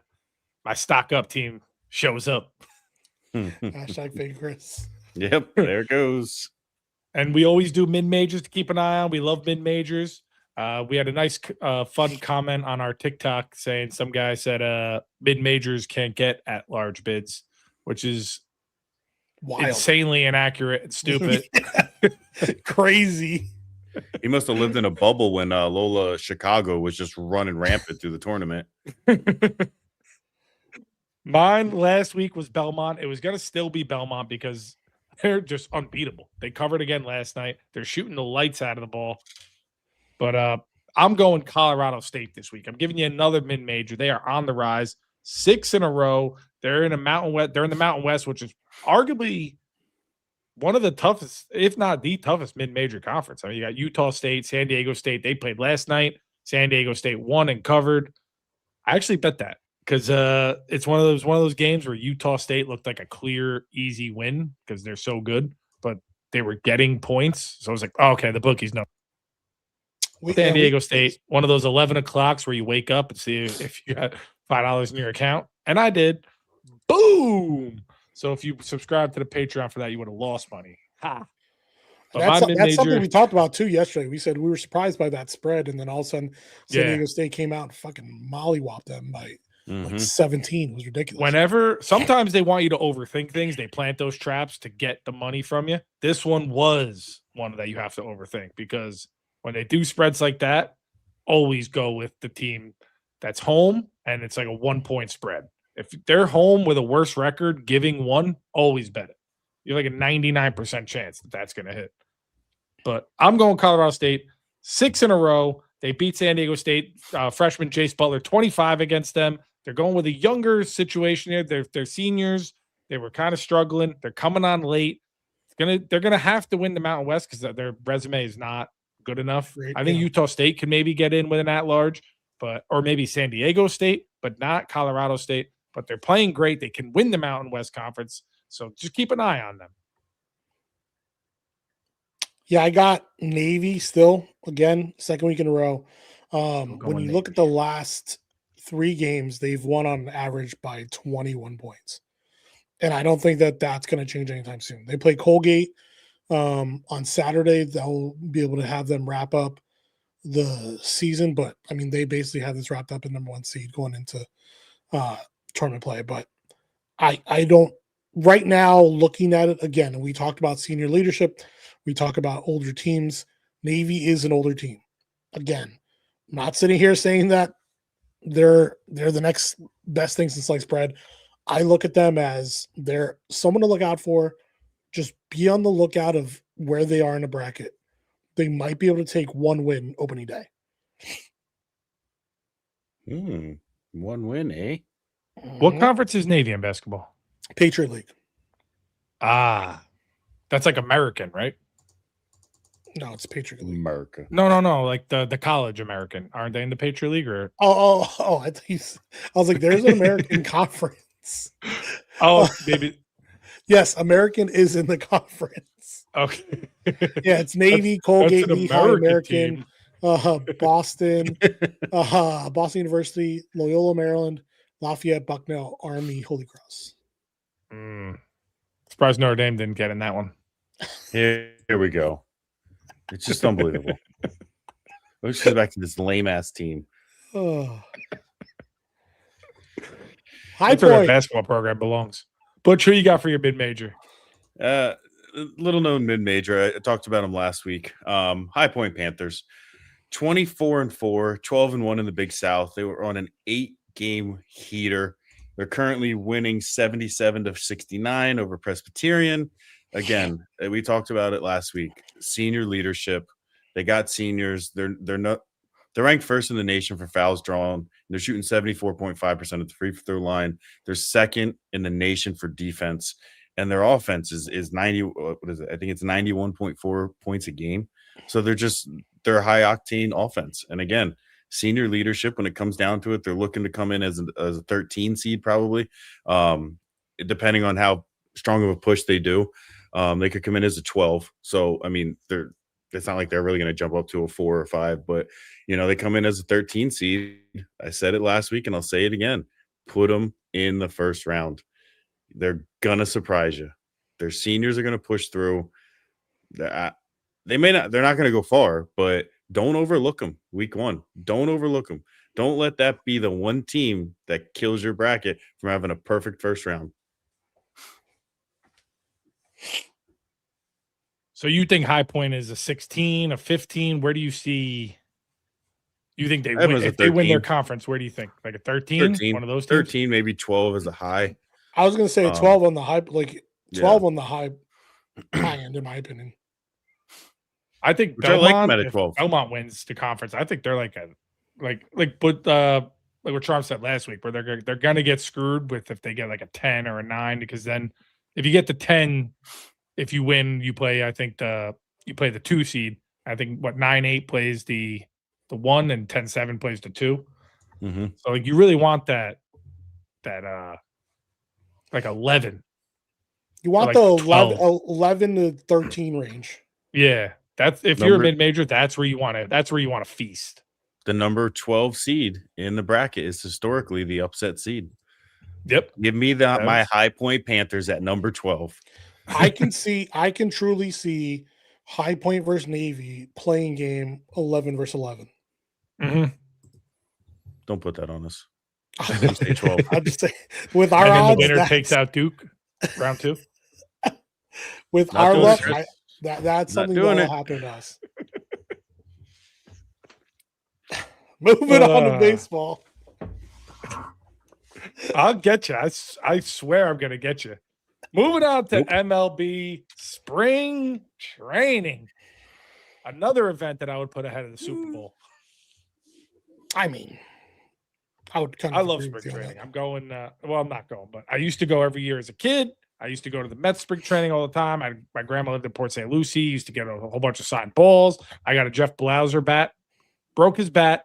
my stock up team shows up. Hashtag fake Chris. Yep, there it goes. And we always do mid-majors to keep an eye on. We love mid-majors. We had a nice fun comment on our TikTok saying some guy said mid-majors can't get at large bids, which is Wild. insanely inaccurate and stupid. Crazy. He must have lived in a bubble when Lola Chicago was just running rampant through the tournament. Mine last week was Belmont. It was going to still be Belmont because they're just unbeatable. They covered again last night. They're shooting the lights out of the ball. But I'm going Colorado State this week. I'm giving you another mid-major. They are on the rise. 6 in a row. They're in the Mountain West, which is arguably one of the toughest, if not the toughest mid-major conference. I mean, you got Utah State, San Diego State. They played last night. San Diego State won and covered. I actually bet that because it's one of those games where Utah State looked like a clear, easy win because they're so good, but they were getting points. So I was like, oh, okay, the bookies know. San Diego State, one of those 11 o'clocks where you wake up and see if you got $5 in your account. And I did. Boom. So if you subscribe to the Patreon for that, you would have lost money. Ha. That's something we talked about too yesterday. We said we were surprised by that spread, and then all of a sudden San Diego State came out and fucking mollywopped them by like 17. It was ridiculous. Sometimes they want you to overthink things. They plant those traps to get the money from you. This one was one that you have to overthink because when they do spreads like that, always go with the team that's home, and it's like a 1-point spread. If they're home with a worse record, giving one, always bet it. You're like a 99% chance that that's going to hit. But I'm going Colorado State, 6 in a row. They beat San Diego State freshman Jace Butler 25 against them. They're going with a younger situation here. They're seniors. They were kind of struggling. They're coming on late. They're gonna have to win the Mountain West because their resume is not good enough. I think Utah State can maybe get in with an at-large, or maybe San Diego State, but not Colorado State. But they're playing great. They can win the Mountain West Conference. So just keep an eye on them. Yeah, I got Navy still, again, second week in a row. When you look at the last 3 games, they've won on average by 21 points. And I don't think that that's going to change anytime soon. They play Colgate on Saturday. They'll be able to have them wrap up the season. But, I mean, they basically have this wrapped up in number 1 seed going into tournament play. But I don't – right now, looking at it, again, we talked about senior leadership. We talk about older teams. Navy is an older team. Again, I'm not sitting here saying that they're the next best thing since sliced bread. I look at them as they're someone to look out for. Just be on the lookout of where they are in the bracket. They might be able to take 1 win opening day. 1 win, eh? What conference is Navy in basketball? Patriot League. That's like American, right? No, it's Patriot League. America. No. Like the college American. Aren't they in the Patriot League? Or I was like, there's an American conference. Oh, maybe. Yes, American is in the conference. Okay. Yeah, it's Navy, Colgate, Lehigh, American, Boston, Boston University, Loyola, Maryland, Lafayette, Bucknell, Army, Holy Cross. Surprised Notre Dame didn't get in that one. Here we go. It's just unbelievable. Let's go back to this lame ass team. High That's where Point. the basketball program belongs. But who you got for your mid major? Little known mid major. I talked about them last week. High Point Panthers, 24-4, 12-1 in the Big South. They were on an 8-game heater. They're currently winning 77-69 over Presbyterian. Again, we talked about it last week. Senior leadership. They got seniors. They're ranked first in the nation for fouls drawn. They're shooting 74.5% at the free throw line. They're second in the nation for defense, and their offense is 90. What is it? I think it's 91.4 points a game. So they're a high octane offense. And again, senior leadership. When it comes down to it, they're looking to come in as a 13 seed probably, depending on how strong of a push they do. They could come in as a 12. So I mean, they're it's not like they're really going to jump up to a 4 or 5, but they come in as a 13 seed. I said it last week and I'll say it again. Put them in the first round. They're going to surprise you. Their seniors are going to push through. They're not going to go far, but don't overlook them week 1. Don't overlook them. Don't let that be the one team that kills your bracket from having a perfect first round. So you think High Point is a 16, a 15? Where do you see? You think they win if they win their conference? Where do you think? Like a 13? One of those teams? 13, maybe 12 is a high. I was going to say 12 on the high, 12 on the high end, in my opinion. I think Belmont wins the conference. I think they're like what Trump said last week, where they're gonna get screwed with if they get like a 10 or a 9, because then if you get the 10, if you win, you play. I think you play the 2 seed. I think 9-8 plays the 1 and 10-7 plays the 2. Mm-hmm. So like you really want that like 11. You want like the 11 to 13 range. Yeah, that's if you're a mid-major, that's where you want to feast. The number 12 seed in the bracket is historically the upset seed. Yep. Give me my High Point Panthers at number 12. I can truly see High Point versus Navy playing game 11 versus 11. Mm-hmm. Don't put that on us. You say 12. I'm just saying, with our and then odds, the winner takes out Duke round 2. With Not our luck, it, that's something that will happen to us. Moving on to baseball. I'll get you. I swear I'm going to get you. Moving on to MLB Spring Training. Another event that I would put ahead of the Super Bowl. I mean, I love spring training. I'm going. I'm not going, but I used to go every year as a kid. I used to go to the Mets spring training all the time. My grandma lived in Port St. Lucie. Used to get a whole bunch of signed balls. I got a Jeff Blauser bat. Broke his bat.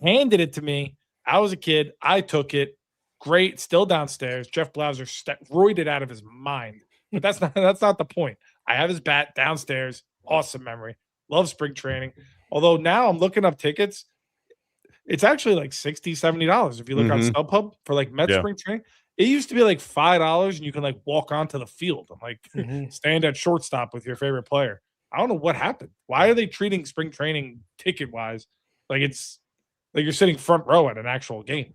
Handed it to me. I was a kid. I took it. Great. Still downstairs. Jeff Blauser roided out of his mind. But that's not the point. I have his bat downstairs. Awesome memory. Love spring training. Although now I'm looking up tickets. It's actually like $60, $70 if you look on StubHub for like Mets spring training. It used to be like $5 and you can like walk onto the field and like stand at shortstop with your favorite player. I don't know what happened. Why are they treating spring training ticket wise like it's like you're sitting front row at an actual game?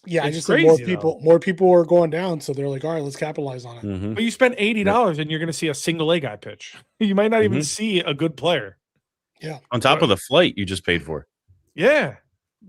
Yeah, I just think more people are going down, so they're like, all right, let's capitalize on it. Mm-hmm. But you spend $80 and you're going to see a single A guy pitch. You might not even see a good player. Yeah, on top of the flight you just paid for. Yeah,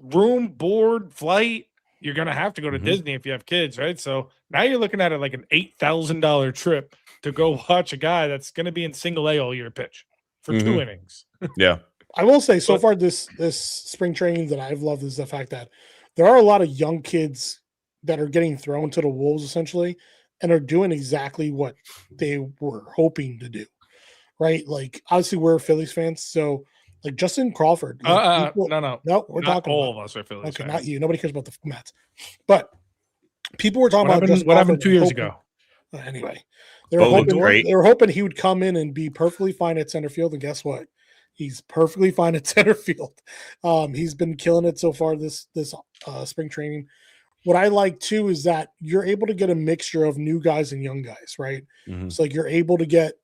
room, board, flight. You're going to have to go to Disney if you have kids, right? So now you're looking at it like an $8,000 trip to go watch a guy that's going to be in single A all year pitch for 2 innings. Yeah. I will say so far this spring training that I've loved is the fact that there are a lot of young kids that are getting thrown to the wolves essentially and are doing exactly what they were hoping to do, right? Like obviously we're Phillies fans, so like Justin Crawford. Like no, we're talking all about, of us are Phillies fans. Not you. Nobody cares about the Mets, but people were talking about what happened 2 years ago. Anyway, they were hoping he would come in and be perfectly fine at center field, and guess what? He's perfectly fine at center field. He's been killing it so far this spring training. What I like too is that you're able to get a mixture of new guys and young guys, right? It's like you're able to get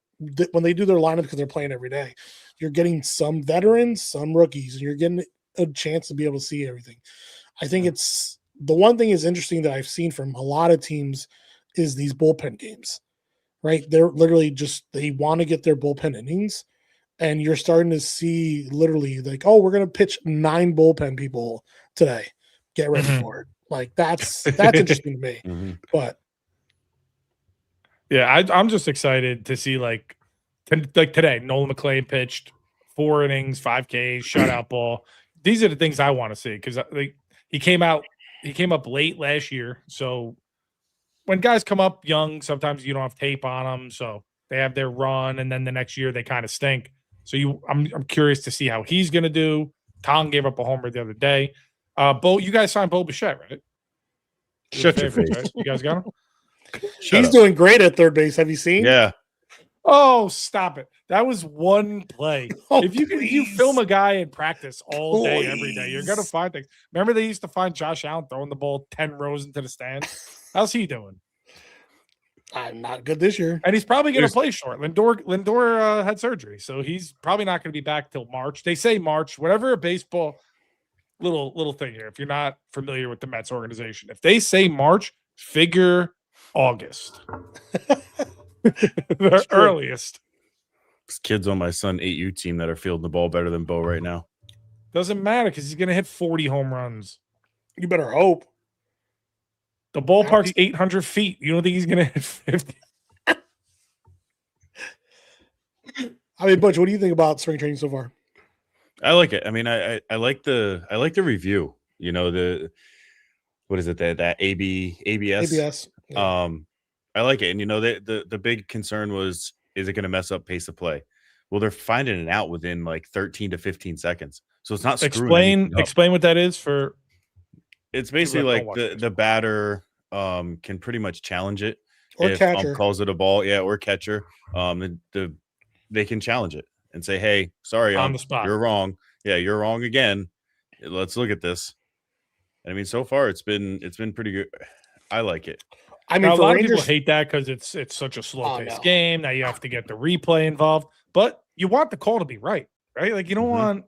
when they do their lineup because they're playing every day. You're getting some veterans, some rookies, and you're getting a chance to be able to see everything. I think it's the one thing is interesting that I've seen from a lot of teams is these bullpen games, right? They're literally they want to get their bullpen innings. And you're starting to see literally like, oh, we're going to pitch 9 bullpen people today. Get ready for it. Like that's interesting to me. But yeah, I'm just excited to see like today, Nolan McClain pitched 4 innings, 5 Ks, shutout ball. These are the things I want to see because he came up late last year. So when guys come up young, sometimes you don't have tape on them, so they have their run, and then the next year they kind of stink. So I'm curious to see how he's going to do. Tom gave up a homer the other day. Bo, you guys signed Bo Bichette, right? Shut your face. Right? You guys got him? He's doing great at third base. Have you seen? Yeah. Oh, stop it. That was one play. Oh, if you please. film a guy in practice all day, every day, you're going to Please. find things. Remember they used to find Josh Allen throwing the ball 10 rows into the stands? How's he doing? I'm not good this year. And he's probably going to play short. Lindor had surgery, so he's probably not going to be back till March. They say March, whatever a baseball little thing here. If you're not familiar with the Mets organization, if they say March, figure August. The earliest. There's kids on my son 8U team that are fielding the ball better than Bo right now. Doesn't matter because he's going to hit 40 home runs. You better hope. The ballpark's 800 feet. You don't think he's going to hit 50? I mean, Butch, what do you think about spring training so far? I like it. I mean, I like the review. You know, what is it, that ABS? ABS. Yeah. I like it. And you know, the big concern was, is it going to mess up pace of play? Well, they're finding it out within like 13 to 15 seconds. So it's not screwing explain what that is for. It's basically like the batter can pretty much challenge it. Or if catcher. Calls it a ball, or catcher. They can challenge it and say, hey, sorry, on the spot. You're wrong. Yeah, you're wrong again. Let's look at this. I mean, so far it's been pretty good. I like it. I mean, a lot of people hate that because it's such a slow-paced game. Now you have to get the replay involved, but you want the call to be right? Like you don't want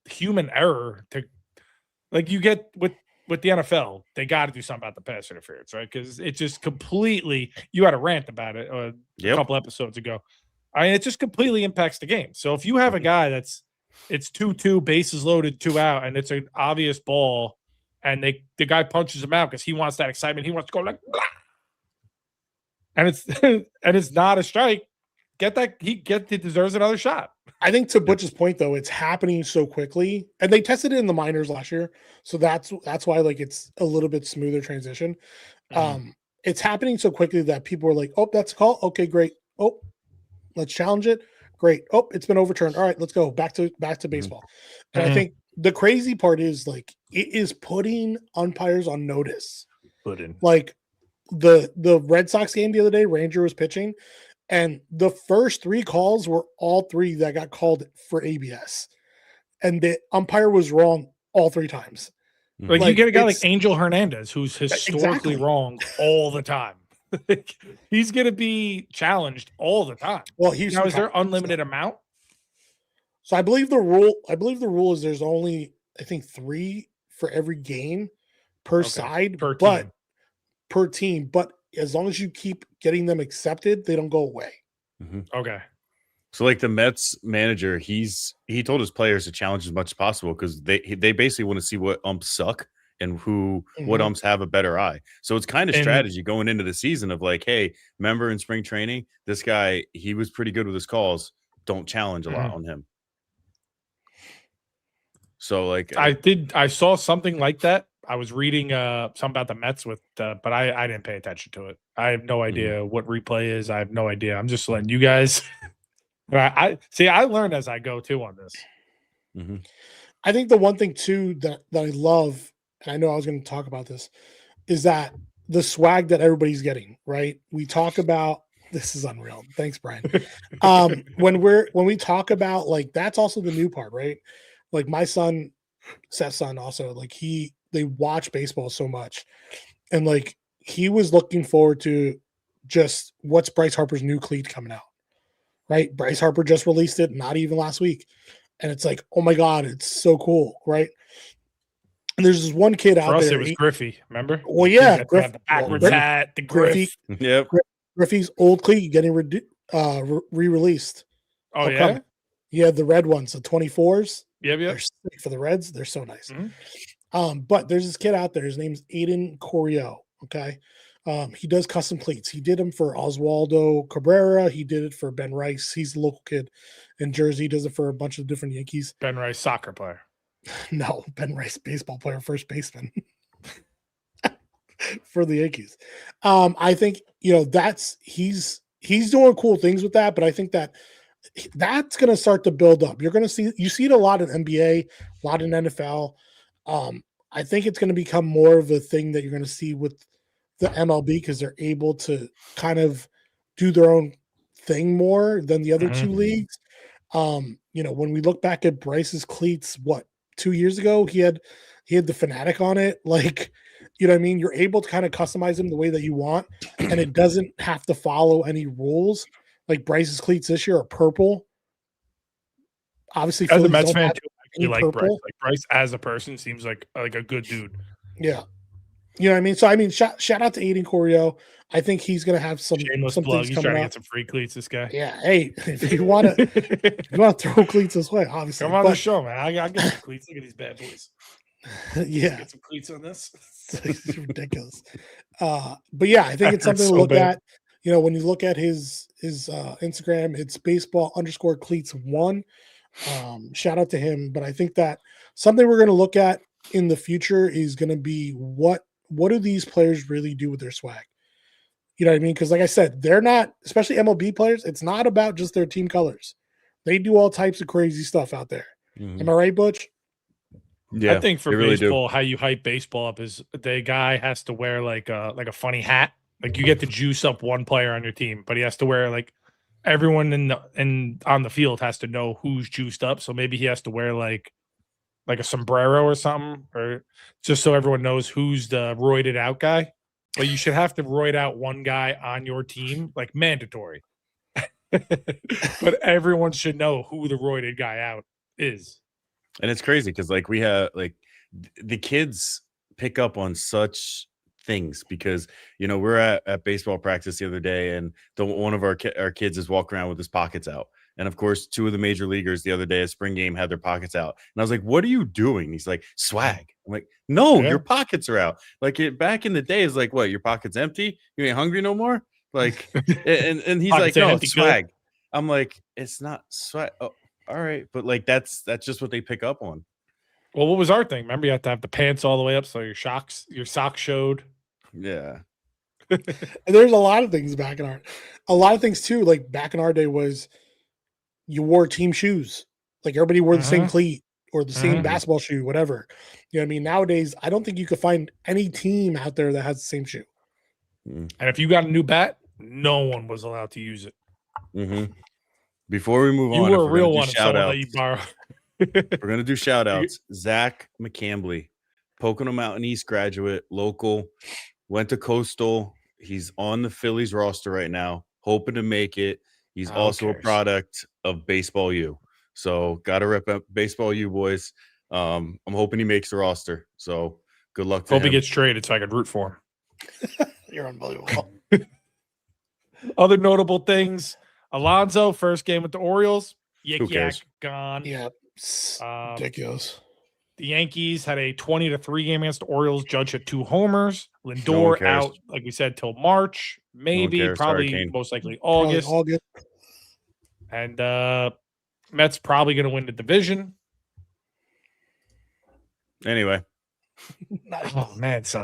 human error to, like you get with the NFL. They got to do something about the pass interference, right? Because it just completely. You had a rant about it a couple episodes ago. I mean, it just completely impacts the game. So if you have a guy it's 2-2, bases loaded, 2 out, and it's an obvious ball, and the guy punches him out because he wants that excitement. He wants to go like. Blah! And it's not a strike. He deserves another shot. I think to Butch's point though, it's happening so quickly, and they tested it in the minors last year, so that's why like it's a little bit smoother transition. It's happening so quickly that people are like, "Oh, that's a call. Okay, great. Oh, let's challenge it. Great. Oh, it's been overturned. All right, let's go back to baseball." And I think the crazy part is like it is putting umpires on notice. Like the Red Sox game the other day, Ranger was pitching, and the first 3 calls were all 3 that got called for ABS, and the umpire was wrong all 3 times. Like you get a guy like Angel Hernandez, who's historically wrong all the time. He's going to be challenged all the time. Well, is there unlimited amount? So I believe the rule is there's only, I think, 3 for every game per side, per team. But as long as you keep getting them accepted, they don't go away. Okay. So like the Mets manager, he told his players to challenge as much as possible because they basically want to see what umps suck and what umps have a better eye. So it's kind of strategy going into the season of like, hey, remember in spring training, this guy, he was pretty good with his calls. Don't challenge a lot on him. So like I saw something like that. I was reading something about the Mets but I didn't pay attention to it. I have no idea what replay is. I have no idea. I'm just letting you guys. I learn as I go too on this. I think the one thing too that I love, and I know I was going to talk about this, is that the swag that everybody's getting. Right? We talk about this is unreal. Thanks, Brian. When we talk about like that's also the new part, right? Like my son, Seth's son, also like they watch baseball so much, and like he was looking forward to just what's Bryce Harper's new cleat coming out. Right? Bryce Harper just released it not even last week. And it's like, oh my God, it's so cool, right? And there's this one kid out there. It was Griffey, remember? Well, yeah. The backwards hat, the Griff. Yep. Griffey's old cleat getting re-released. Oh, yeah? Yeah, the red ones, the 24s. Yep. They're sick for the Reds. They're so nice. But there's this kid out there. His name's Aiden Corio, okay? He does custom cleats. He did them for Oswaldo Cabrera. He did it for Ben Rice. He's a local kid in Jersey. He does it for a bunch of different Yankees. Ben Rice, soccer player. No, Ben Rice, baseball player, first baseman for the Yankees. I think, he's doing cool things with that, but I think that's going to start to build up. You see it a lot in NBA, a lot in NFL. I think it's going to become more of a thing that you're going to see with the MLB because they're able to kind of do their own thing more than the other two Mhm. leagues. When we look back at Bryce's cleats, 2 years ago, he had the Fanatic on it. Like, you know what I mean? You're able to kind of customize them the way that you want, and it doesn't have to follow any rules. Like Bryce's cleats this year are purple. Obviously, As a Phillies Mets don't fan, have too, I any actually like Bryce. purple. Like Bryce as a person seems like a good dude. Yeah. You know what I mean? So, I mean, shout out to Aiden Corio. I think he's going to have some Shameless some plug. things He's coming trying to up. get some free cleats. This guy. Yeah. Hey, if you want to throw cleats this way, obviously. Come on the But, show, man. I get some cleats. Look at these bad boys. yeah, Get some cleats on this. it's ridiculous. But yeah, I think it's something to So look bad. at. When you look at his Instagram, it's baseball_cleats1. Shout out to him. But I think that something we're going to look at in the future is going to be what do these players really do with their swag? You know what I mean? Because like I said, they're not, especially MLB players, it's not about just their team colors. They do all types of crazy stuff out there. Mhm. Am I right, Butch? Yeah, I think for they really do. baseball, how you hype baseball up is the guy has to wear like a funny hat. Like you get to juice up one player on your team, but he has to wear like everyone on the field has to know who's juiced up. So maybe he has to wear like a sombrero or something, or just so everyone knows who's the roided out guy. But you should have to roid out one guy on your team, like mandatory. But everyone should know who the roided guy out is. And it's crazy because like we have like the kids pick up on such things because we're at baseball practice the other day and one of our kids is walking around with his pockets out, and of course 2 of the major leaguers the other day at spring game had their pockets out, and I was like, what are you doing? He's like, swag. I'm like, no, Yeah. your pockets are out. Like back in the day is like, what, your pocket's empty, you ain't hungry no more, like and he's Pockets like, no, empty, it's good. swag. I'm like, it's not swag. Oh, all right, but like that's just what they pick up on. Well, what was our thing? Remember, you have to have the pants all the way up so your socks showed. And Yeah. there's a lot of things a lot of things too. Like back in our day was you wore team shoes. Like everybody wore the same cleat or the same basketball shoe, whatever. You know what I mean? Nowadays, I don't think you could find any team out there that has the same shoe. And if you got a new bat, no one was allowed to use it. Mm-hmm. Before we move You on, were a real one. shout Someone outs. let you borrow. We're gonna do shout outs. Zach McCambly, Pocono Mountain East graduate, local, went to Coastal. He's on the Phillies roster right now, hoping to make it. He's also a product of Baseball U. So gotta rep up Baseball U, boys. I'm hoping he makes the roster. So good luck to Hope him. he gets traded so I could root for him. You're unbelievable. Other notable things: Alonso, first game with the Orioles. Who cares? Gone. Yeah. Ridiculous. The Yankees had a 20-3 game against the Orioles. Judge had 2 homers. No one Lindor cares. out, like we said, till March, maybe, cares. probably, Sorry, Kane. most likely August. And Mets probably going to win the division. Anyway, Oh man, so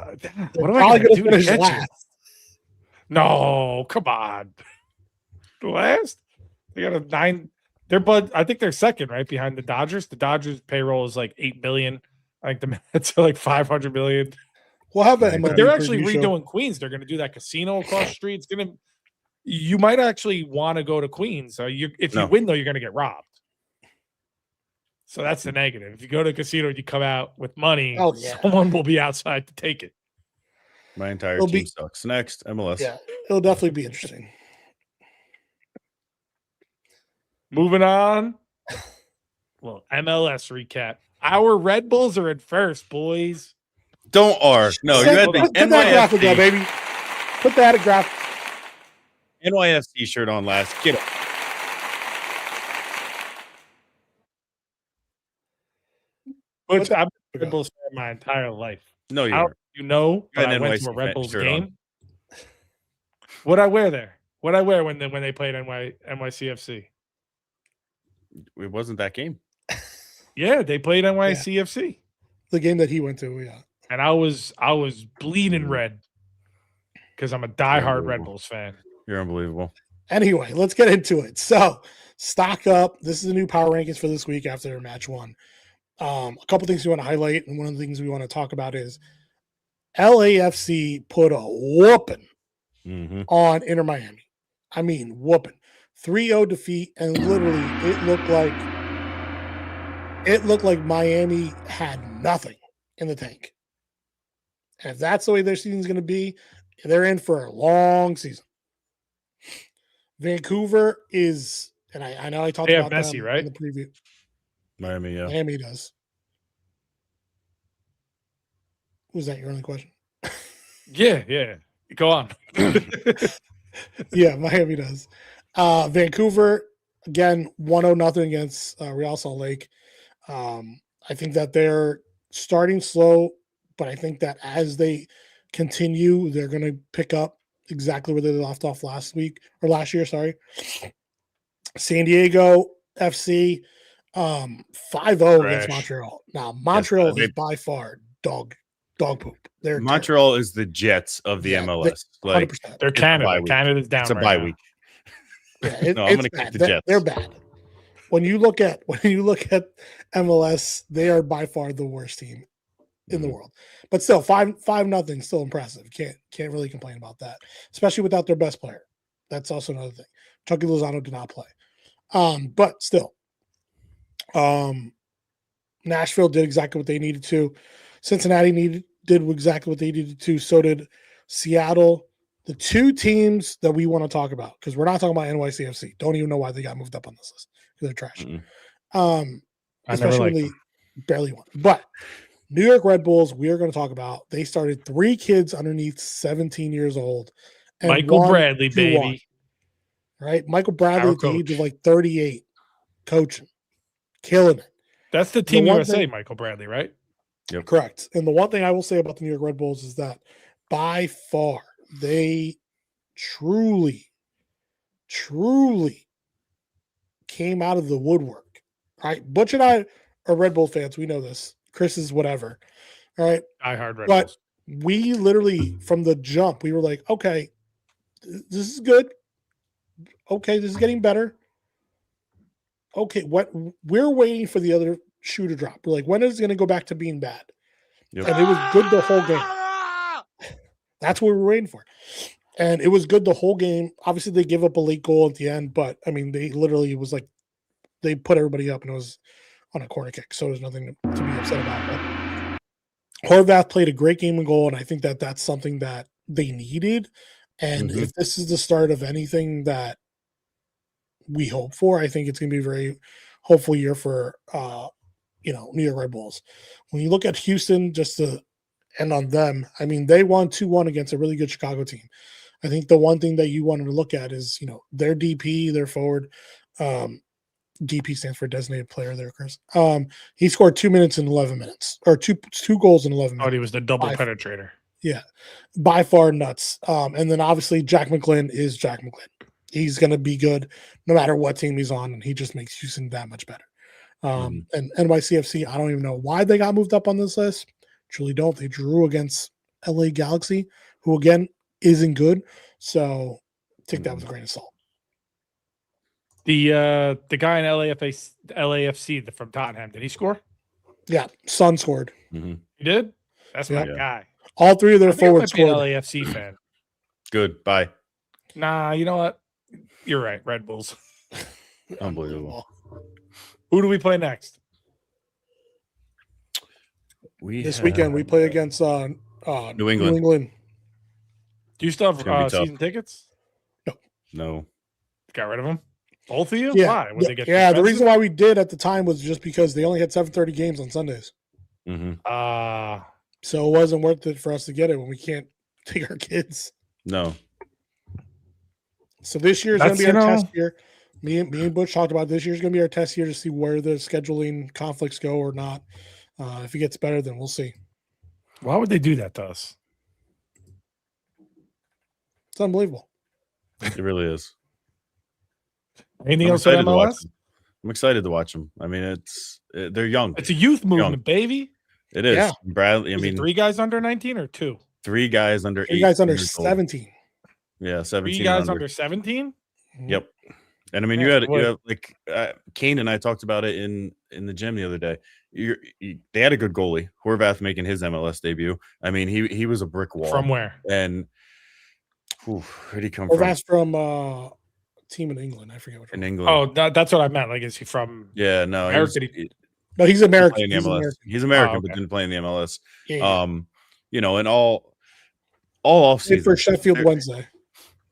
what am Probably I going to gonna do to finish get you? last. No, come on. Last? They got a 9. I think they're second, right behind the Dodgers. The Dodgers payroll is like $8 billion. I think the Mets are like $500 million. We'll have an But MLB They're actually preview show. redoing Queens. They're going to do that casino across the street. You might actually want to go to Queens. If you win though, you're going to get robbed. So that's the negative. If you go to a casino and you come out with money, someone will be outside to take it. my entire team sucks. Next, MLS. Yeah, it'll definitely be interesting. Moving on. Well, MLS recap. Our Red Bulls are in first, boys. Don't R. No, you had the put that graphic on, baby. Put that graphic. NYFC shirt on last. Get it. Which I've been a Red Bulls fan my entire life. No, you I don't aren't. you know, You but had I an went to a NYC Red Bulls shirt game. on. What'd I wear there? What'd I wear when they played NYCFC? It wasn't that game. Yeah, they played NYCFC. The game that he went to, yeah. And I was bleeding red because I'm a diehard Red Bulls fan. You're unbelievable. Anyway, let's get into it. So, stock up. This is the new power rankings for this week after match 1. A couple things we want to highlight, and one of the things we want to talk about is LAFC put a whooping on Inter Miami. I mean, whooping. 3-0 defeat, and literally it looked like Miami had nothing in the tank. And if that's the way their season's going to be, they're in for a long season. Vancouver is, and I know I talked about Messi, them right? in the preview. Miami, yeah. Miami does. Was that your only question? Yeah. Go on. Yeah, Miami does. Vancouver, again, 1-0 against Real Salt Lake. I think that they're starting slow, but I think that as they continue, they're going to pick up exactly where they left off last year. Sorry. San Diego FC, 5-0 against Montreal. Now, Montreal is by far dog poop. They're Montreal is the Jets of the MLS. Like 100%. They're Canada. Canada's down. It's a right bye now. week. Yeah, No, I'm going to kick the Jets. They're bad. When you look at MLS, they are by far the worst team in the world. But still, 5-0, still impressive. Can't really complain about that, especially without their best player. That's also another thing. Chucky Lozano did not play. But still, Nashville did exactly what they needed to. Cincinnati did exactly what they needed to. So did Seattle. The two teams that we want to talk about, because we're not talking about NYCFC. Don't even know why they got moved up on this list, because they're trash. Especially when they barely won. But New York Red Bulls, we are going to talk about. They started 3 kids underneath 17 years old. And Michael Bradley, baby. Right? Michael Bradley at the age of like 38, coaching, killing it. That's the Team USA, Michael Bradley, right? Yep. Correct. And the one thing I will say about the New York Red Bulls is that by far, they truly came out of the woodwork. Right? Butch and I are Red Bull fans. We know this. Chris is whatever. All right. I heard Red But Bulls. we literally, from the jump, we were like, okay, this is good. Okay, this is getting better. Okay, what we're waiting for the other shoe to drop. We're like, when is it going to go back to being bad? Yep. And it was good the whole game. That's what we were waiting for. And it was good the whole game. Obviously, they give up a late goal at the end, but I mean, they literally, it was like they put everybody up and it was on a corner kick. So there's nothing to be upset about. But Horvath played a great game and goal, and I think that that's something that they needed. And if this is the start of anything that we hope for, I think it's going to be a very hopeful year for New York Red Bulls. When you look at Houston, just to end on them, I mean, they won 2-1 against a really good Chicago team. I think the one thing that you wanted to look at is, their DP, their forward. DP stands for designated player there, Chris. He scored 2 minutes in 11 minutes, or two goals in 11 minutes. Oh, he was the double penetrator. Yeah, by far nuts. And then obviously Jack McGlynn is Jack McGlynn. He's going to be good no matter what team he's on, and he just makes Houston that much better. And NYCFC, I don't even know why they got moved up on this list. Truly don't. They drew against LA Galaxy, who again isn't good. So take that with a grain of salt. The guy in LAFC from Tottenham, did he score? Yeah, Son scored. Mm-hmm. He did? That's my guy. All 3 of their forwards scored. scored. LAFC fan. Good. Bye. Nah, you know what? You're right. Red Bulls. Unbelievable. Who do we play next? This weekend we play against New England. Do you still have season tickets? No. Got rid of them? Both of you? Yeah. Why? They get the reason why we did at the time was just because they only had 7:30 games on Sundays. Mm-hmm. So it wasn't worth it for us to get it when we can't take our kids. No. So this year is going to be our test year. Me and Butch talked about this year's going to be our test year to see where the scheduling conflicts go or not. If it gets better, then we'll see. Why would they do that to us? It's unbelievable. It really is. Anything else on MLS? I'm excited to watch them. I mean, they're young. It's a youth movement, baby. It is. Yeah. Bradley. I mean, 3 guys under 19 or 2? 3 guys under 8. 3 guys under 17. Yeah, 17. 3 guys under 17. Yep. And I mean, you had like Kane and I talked about it in the gym the other day. They had a good goalie, Horvath, making his MLS debut. I mean, he was a brick wall. From where? And where'd he come Horvath's from team in England. I forget which in one. England. Oh, that's what I meant. Like, is he from? Yeah, no, America? No, he's American. in the He's MLS. American. He's American, Oh, but okay. didn't play in the MLS. Yeah. You know, and all off Played for season, Sheffield Wednesday.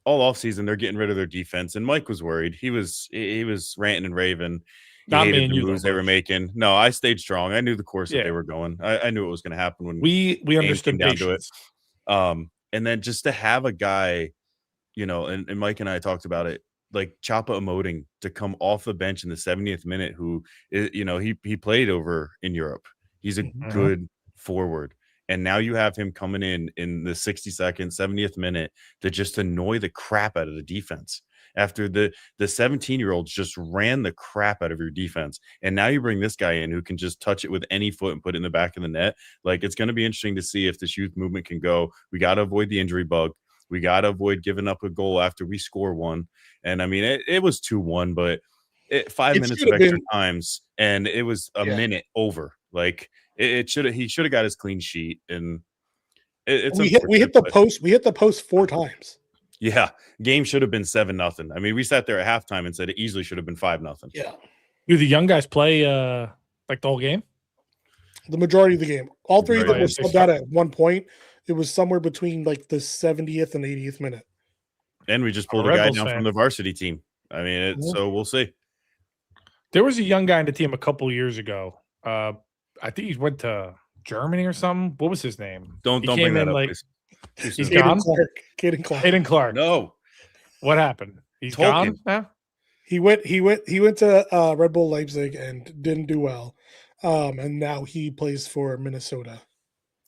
all off season, they're getting rid of their defense. And Mike was worried. He was ranting and raving. He Not me hated and the you, moves though, they were Bush. making. No, I stayed strong. I knew the course that Yeah. they were going. I knew it was going to happen when We understood came down to it. patience. And then just to have a guy, you know, and Mike and I talked about it, like Chapa emoting to come off the bench in the 70th minute, who, you know, he played over in Europe. He's a good forward. And now you have him coming in the 62nd, 70th minute to just annoy the crap out of the defense. After the 17-year-olds just ran the crap out of your defense. And now you bring this guy in who can just touch it with any foot and put it in the back of the net. Like, it's going to be interesting to see if this youth movement can go. We got to avoid the injury bug. We got to avoid giving up a goal after we score one. And I mean, it was 2-1, but 5 minutes of extra times, and it was a minute over. Like, he should have got his clean sheet. And We hit the post. We hit the post 4 times. Yeah, game should have been 7-0. I mean, we sat there at halftime and said it easily should have been 5-0. Yeah. Do the young guys play like the whole game? The majority of the game. All 3 of them were Right. subbed out at one point. It was somewhere between like the 70th and 80th minute. And we just I'm a pulled a guy Rebels down fan. from the varsity team. I mean, so we'll see. There was a young guy in the team a couple years ago. I think he went to Germany or something. What was his name? Don't He bring came that in up. like please. he's soon. gone. Caden Clark. Hayden Clark. No, What happened? He's Tolkien. gone now. He went to Red Bull Leipzig and didn't do well. And now he plays for Minnesota.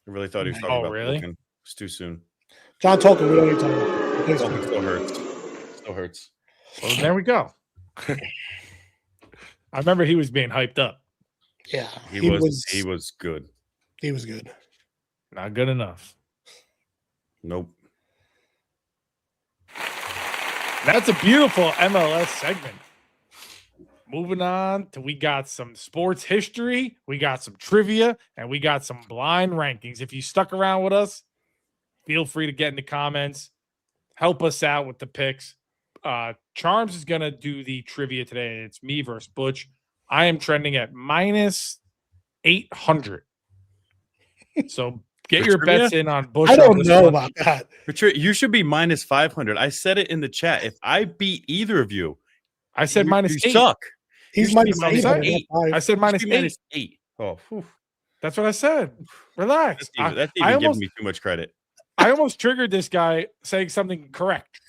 I really thought he was talking Oh, about really? Tolkien. It's too soon. John Tolkien, we don't need to talk about. He plays for- Tolkien still hurts. Still hurts. Well, there we go. I remember he was being hyped up. Yeah, He was good. He was good. Not good enough. Nope. That's a beautiful MLS segment. Moving on to, we got some sports history, we got some trivia, and we got some blind rankings. If you stuck around with us, feel free to get in the comments. Help us out with the picks. Charms is going to do the trivia today. It's me versus Butch. I am trending at minus 800. So get For your trivia? bets in on Butch. I on don't this know one. about that. Richard, you should be minus 500. I said it in the chat. If I beat either of you, I said you, minus you 8. suck. He's You should be minus minus 8. 8. I said minus You should be 8. minus 8. Oh, whew. That's what I said. Relax. That's I even giving almost- me too much credit. I almost triggered this guy saying something correct.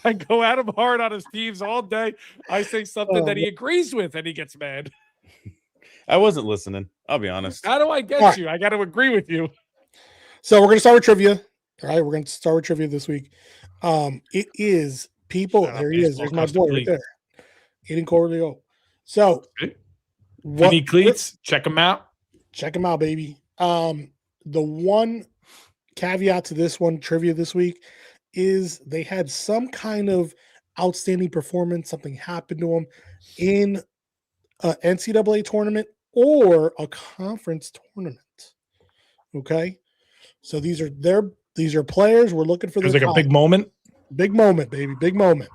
I go at him hard on his teams all day. I say something that he agrees with, and he gets mad. I wasn't listening. I'll be honest. How do I get All right. you? I got to agree with you. So we're going to start with trivia. All right, we're going to start with trivia this week. It is people. Shout out There he is. baseball There's my custom boy right cleats. there. Eating Corleo. So If you need cleats, check them out. check them out, baby. The one caveat to this one trivia this week is they had some kind of outstanding performance. Something happened to them in an NCAA tournament or a conference tournament. Okay, so these are players. We're looking for It was their like a big moment. big moment, baby, big moment.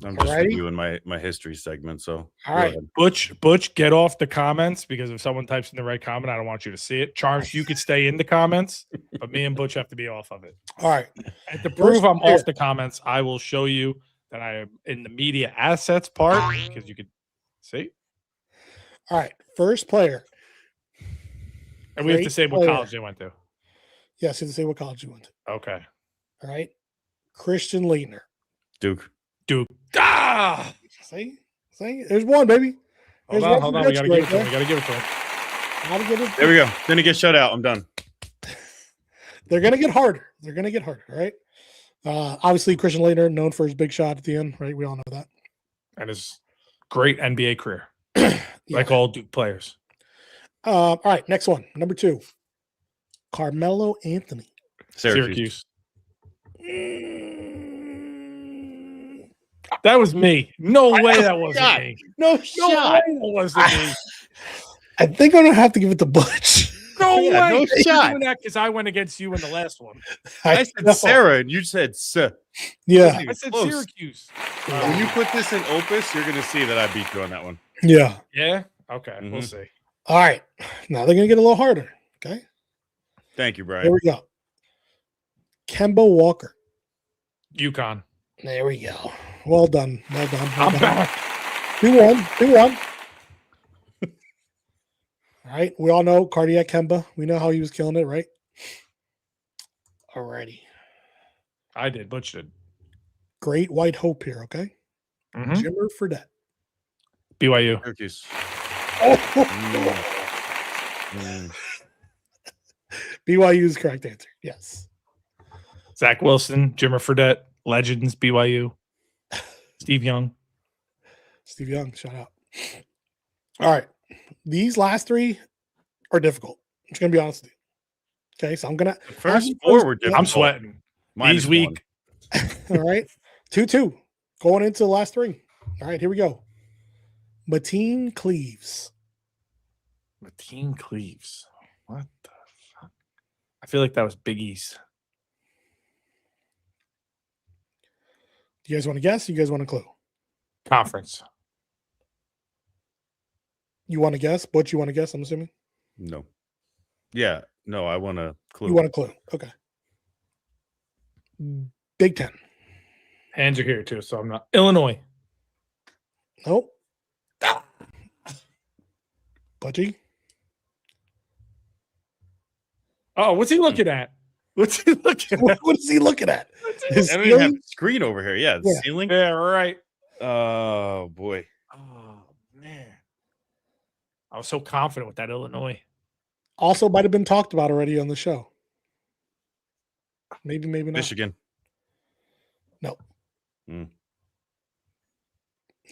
I'm just Alrighty. reviewing my history segment. So All go right. ahead. Butch, get off the comments, because if someone types in the right comment, I don't want you to see it. Charms, you could stay in the comments, but me and Butch have to be off of it. All right, And to prove I'm player. off the comments, I will show you that I am in the media assets part, because you could see. all right. First player. And we have to Great say what player. college they went to. Yes, you have to say what college you went to. Okay. All right, Christian Leitner. Duke. Duke. Ah! See, there's one, baby. Hold There's on, one hold for on. We got to Butch give it to him. right We got to give it to him. Gotta get it. There we go. Didn't get shut out. I'm done. They're gonna get harder. They're gonna get harder, right? Obviously, Christian Leitner, known for his big shot at the end, right? We all know that. And his great NBA career, Yeah. like all Duke players. All right, next one, number 2, Carmelo Anthony. Syracuse. That was me. No way that shot. wasn't me. No No way that wasn't me. I think I'm gonna have to give it to Butch. No Yeah, way. no You're shot. doing that because I went against you in the last one. I said know. Sarah, and you said Sir. Yeah, I said Close. Syracuse. When you put this in Opus, you're going to see that I beat you on that one. Yeah. Yeah. Okay. We'll see. All right. Now they're going to get a little harder. Okay. Thank you, Brian. Here we go. Kemba Walker. UConn. There we go. Well done. Well done. Well I'm done. back. 2-1. 2-1. All right. We all know Cardiac Kemba. We know how he was killing it, right? Alrighty. I did. Butch did. Great White Hope here, okay? Mhm. Jimmer Fredette. BYU. Syracuse. Oh. BYU is the correct answer. Yes. Zach Wilson, Jimmer Fredette, Legends, BYU. Steve Young. Steve Young, shout out. All right. These last three are difficult. I'm just going to be honest with you. Okay, so I'm going to. First four were difficult. I'm sweating. Minus These week. All right. 2-2. Going into the last three. All right, here we go. Mateen Cleaves. Mateen Cleaves. What the fuck? I feel like that was Big East. Do you guys want to guess? You guys want a clue? Conference. You want to guess? Butch, you want to guess, I'm assuming? No. Yeah. No, I want a clue. You want a clue. Okay. Big Ten. Hands are here too, so I'm not. Illinois. Nope. Butchie? Oh, what's he looking at? What's he looking at? What is he looking at? His I don't even have ceiling? a screen over here. Yeah, the Yeah. ceiling. Yeah, right. Oh boy. Oh man. I was so confident with that Illinois. Also might have been talked about already on the show. Maybe not. Michigan. No. Hmm.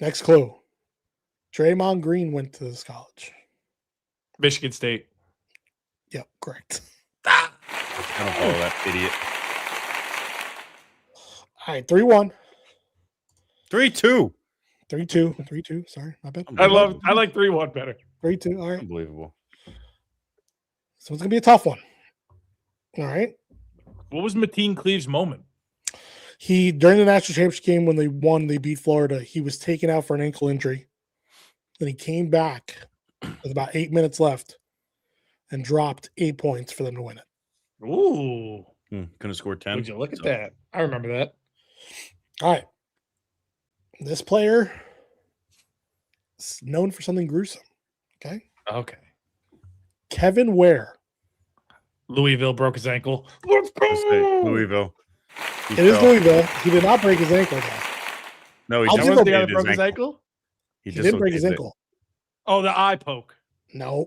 Next clue. Draymond Green went to this college. Michigan State. Yep, correct. I don't follow that idiot. All right, 3-1. 3-2. 3-2. 3-2. Sorry, my bad. I like 3-1 better. 3-2. All right. Unbelievable. So it's gonna be a tough one. All right. What was Mateen Cleaves' moment? He during the national championship game when they won, they beat Florida. He was taken out for an ankle injury. Then he came back with about 8 minutes left and dropped 8 points for them to win it. Ooh. Couldn't score 10. Would you look at that? I remember that. All right. This player is known for something gruesome. Okay. Okay. Kevin Ware. Louisville broke his ankle. Let's Let's say go. Louisville. He It is fell. Louisville. He did not break his ankle, though. No, he I'll That give was him- the guy that dislocated broke his ankle? He didn't break his dislocated it. ankle. Oh, the eye poke. No.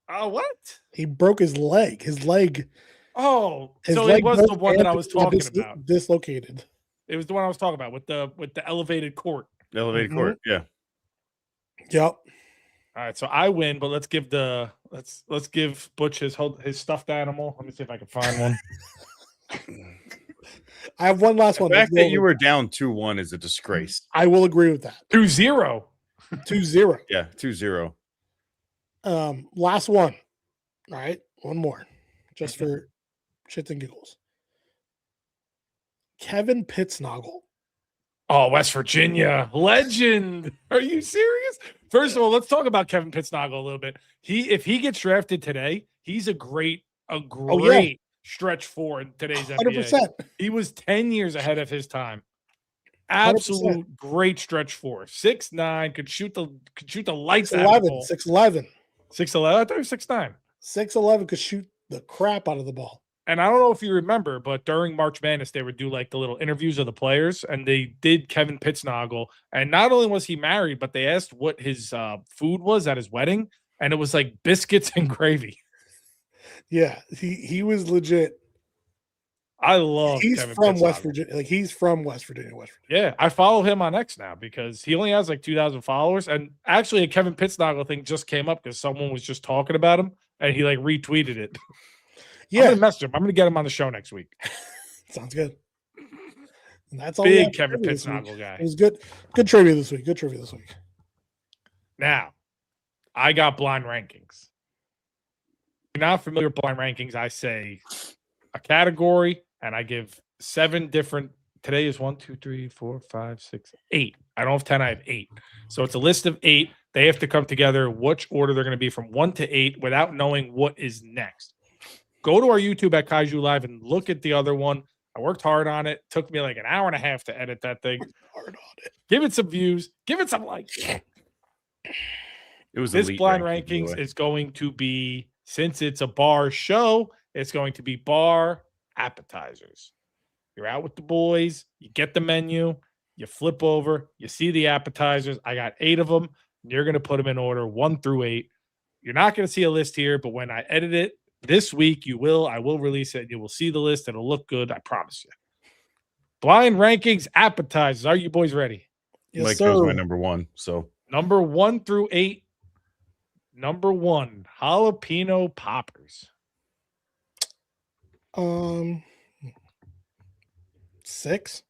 Oh, what? He broke his leg. His leg. Oh, His so leg it was broke the one that I and was talking about. Dislocated. It was the one I was talking about with the elevated court. Elevated Mhm. court. Yeah. Yep. All right, so I win, but let's give Butch his stuffed animal. Let me see if I can find one. I have one last The one. fact that you were down 2-1 is a disgrace. I will agree with that. 2-0. 2-0. Yeah, 2-0. Last one. All right. One more. Just for shits and giggles. Kevin Pittsnoggle. Oh, West Virginia legend. Are you serious? First of all, let's talk about Kevin Pittsnoggle a little bit. If he gets drafted today, he's a great stretch four in today's NBA. 100%. He was 10 years ahead of his time. Absolute great stretch four. 6'9", could shoot the lights out of the 6'11. ball. 6'11. 6'11. I thought he was 6'9". 6'11 could shoot the crap out of the ball. And I don't know if you remember, but during March Madness, they would do like the little interviews of the players, and they did Kevin Pittsnoggle. And not only was he married, but they asked what his food was at his wedding, and it was like biscuits and gravy. Yeah, he was legit. I love. He's Kevin from West Pittsnoggle. Virginia. Like he's from West Virginia. Yeah, I follow him on X now because he only has like 2,000 followers. And actually, a Kevin Pittsnoggle thing just came up because someone was just talking about him, and he like retweeted it. Yeah, I'm gonna message him. I'm gonna get him on the show next week. sounds good. And that's all. we Big have for Kevin trivia this week. Pittsnoggle guy. It was good. Good trivia this week. Good trivia this week. Now, I got blind rankings. If you're not familiar with blind rankings, I say a category and I give 7 different today is 1, 2, 3, 4, 5, 6, 8. I don't have 10. I have 8. So it's a list of 8. They have to come together, which order they're going to be from 1 to 8 without knowing what is next. Go to our YouTube at Kaiju Live and look at the other one. I worked hard on it. Took me like an hour and a half to edit that thing. Hard on it. Give it some views. Give it some likes. It was This elite blind ranking, by the rankings way. is going to be, since it's a bar show, it's going to be bar appetizers. You're out with the boys. You get the menu. You flip over. You see the appetizers. I got 8 of them. You're going to put them in order 1 through 8. You're not going to see a list here, but when I edit it this week, you will. I will release it. You will see the list. It'll look good. I promise you. Blind rankings, appetizers. Are you boys ready? Yes, Mike sir. knows my number 1. So Number 1 through 8. Number 1, jalapeno poppers. 6.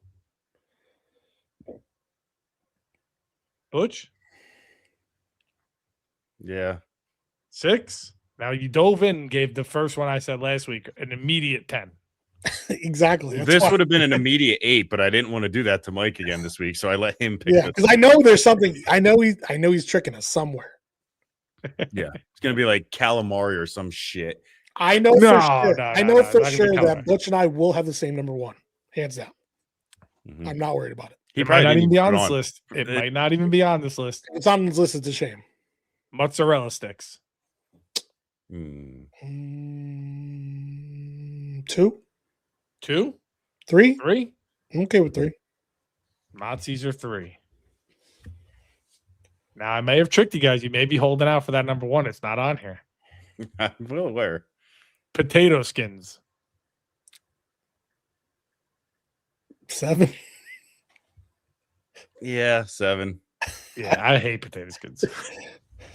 Butch, yeah. 6. Now you dove in and gave the first one I said last week an immediate 10. Exactly. That's This why- would have been an immediate 8, but I didn't want to do that to Mike again this week, so I let him pick Yeah, this. because I know there's something. I know he's tricking us somewhere. Yeah, it's gonna be like calamari or some shit. I know No, for sure. no, I no, know no, for it's not gonna sure be that calamari. Butch and I will have the same number 1, hands down. Mhm. I'm not worried about it. He It might not didn't even be put on it this list. It It- might not even be on this list. If it's on this list, it's a shame. Mozzarella sticks. Hmm. 2, 2, 3. 3. I'm okay with 3. Mozzies are 3. Now I may have tricked you guys. You may be holding out for that number 1. It's not on here. I'm well aware. Potato skins. 7. Yeah, 7. Yeah, I hate potato skins.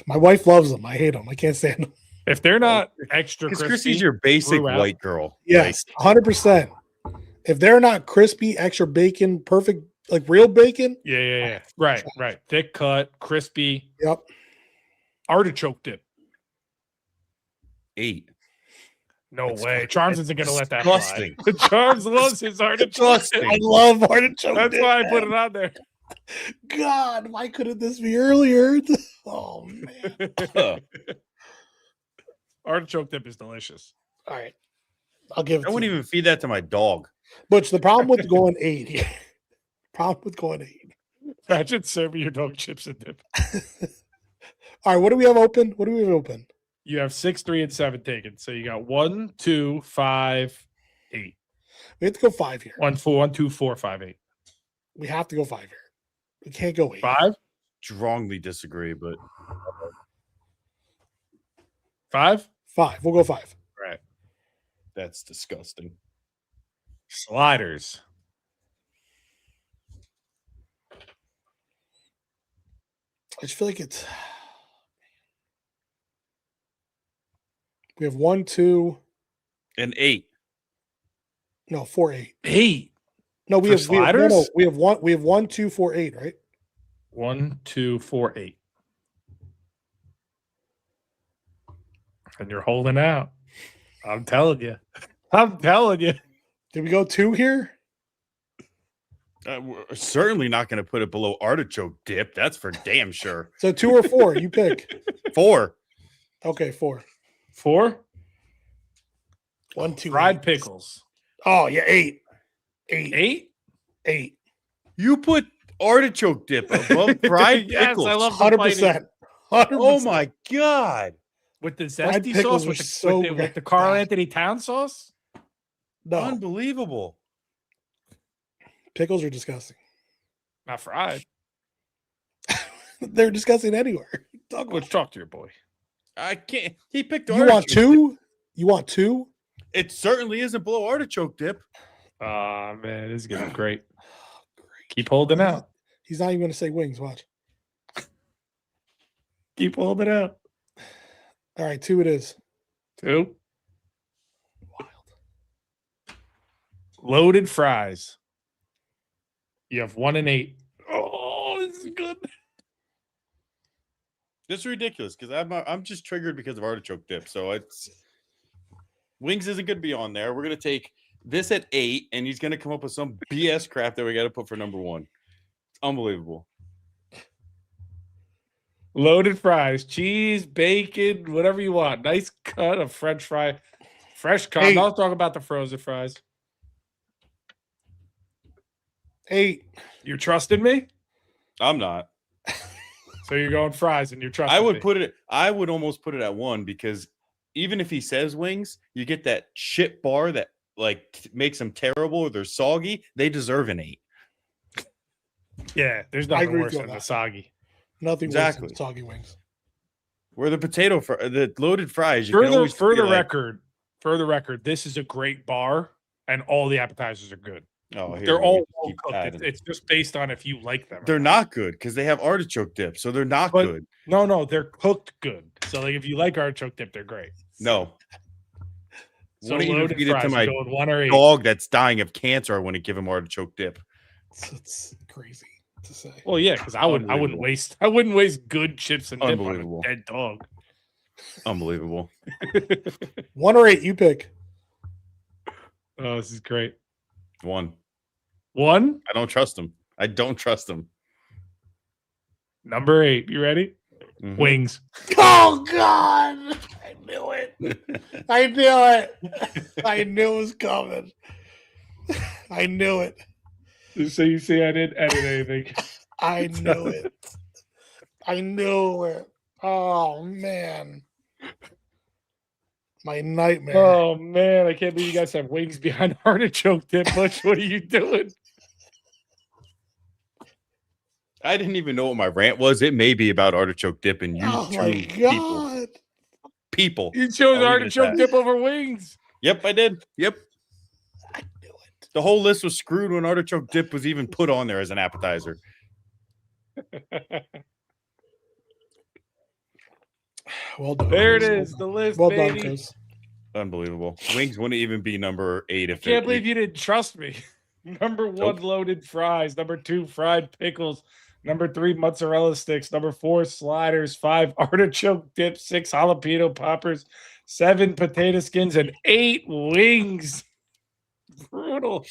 My wife loves them. I hate them. I can't stand them. If they're not extra Because crispy, Chrissy's your basic throughout. white girl. Yes, 100%. If they're not crispy, extra bacon, perfect, like real bacon. yeah. Right. Thick cut, crispy, Yep. artichoke dip. 8. No That's way. fucking Charms isn't going to let that disgusting. fly. Charms loves his artichoke dip. I love artichoke. That's dip, why I put man. it on there. God, why couldn't this be earlier? Oh man. Ugh. Artichoke dip is delicious. All right. I'll give it I to wouldn't you. even feed that to my dog. Butch, the problem with going 8 here. Problem with going 8. Imagine serving your dog chips and dip. All right, what do we have open? What do we have open? You have 6, 3, and 7 taken. So you got 1, 2, 5, 8. We have to go 5 here. 1, 4, 1, 2, 4, 5, 8. We have to go 5 here. We can't go 8. 5? Strongly disagree, but 5? 5. We'll go 5. Right. that's disgusting. Sliders. I just feel like it's. We have 1, 2, An 8. no 4, 8. 8. No, we For have, we have no, sliders? no, we have 1. We have 1, 2, 4, 8. Right. 1, 2, 4, 8. And you're holding out. I'm telling you. I'm telling you. Did we go 2 here? We're certainly not going to put it below artichoke dip. That's for damn sure. So 2 or 4? You pick. 4. Okay, 4. 4. 1, 2. Fried 8. pickles. Oh yeah, 8. 8. 8. 8. You put artichoke dip above fried Yes, pickles. I love 100%. 100%. Oh my god. With the Fried zesty pickles sauce, with are the, so with the Carl bad. Anthony Town sauce. No, Unbelievable. pickles are disgusting. Not fried. They're disgusting anywhere. Talk Let's talk to your boy. I can't. He picked You artichoke want dip. 2? You want 2? It certainly isn't below artichoke dip. Ah, man, this is gonna be great. Keep holding out. He's not even going to say wings. Watch. Keep holding out. All right, 2 it is. 2. Loaded fries. You have 1 and 8. Oh, this is good. This is ridiculous because I'm just triggered because of artichoke dip. So it's wings isn't going to be on there. We're going to take this at 8, and he's gonna come up with some BS crap that we got to put for number 1. It's unbelievable. Loaded fries, cheese, bacon, whatever you want. Nice cut of French fry, fresh cut. Hey. I'll talk about the frozen fries. 8. You're trusting me, I'm not. so you're going fries, and you're trusting. I would me. put it. I would almost put it at 1 because even if he says wings, you get that shit bar that like makes them terrible or they're soggy. They deserve an 8. Yeah, there's I nothing agree worse with than you the on soggy. Nothing Exactly. worse than soggy wings. Where the the loaded fries. You For can the always for be the like, record, this is a great bar, and all the appetizers are good. oh, here They're we all just well keep cooked. adding. It's just based on if you like them. or They're not good because they have artichoke dip, so they're not But- good. No, they're cooked good. So like if you like artichoke dip, they're great. No. So Wouldn't even loaded feed it to fries, my you go with 1 or 8. dog that's dying of cancer. I wouldn't give him artichoke dip. It's crazy to say. Well, yeah, because I wouldn't Unbelievable. waste good chips and dip on Unbelievable. a dead dog. Unbelievable. 1 or 8, you pick. Oh, this is great. 1. 1, I don't trust him. I don't trust him. number 8. You ready? Mhm. Wings. Oh God! I knew it. I knew it. I knew it was coming. I knew it. So you see, I didn't edit anything. I knew it. I knew it. Oh man. My nightmare. Oh man, I can't believe you guys have wings behind artichoke dip. Butch, what are you doing? I didn't even know what my rant was. It may be about artichoke dip and you Oh two my people. God. People. You chose I'll leave it at artichoke that. dip over wings. Yep, I did. Yep. I knew it. The whole list was screwed when artichoke dip was even put on there as an appetizer. Well done. There it Chris. is, the list, Well done, baby. Chris. Unbelievable. Wings wouldn't even be number 8 if Can't believe you didn't trust me. Number 1, Nope. loaded fries. Number 2, fried pickles. Number 3, mozzarella sticks. Number 4, sliders. 5, artichoke dip. 6, jalapeno poppers. 7, potato skins, and 8 wings. Brutal.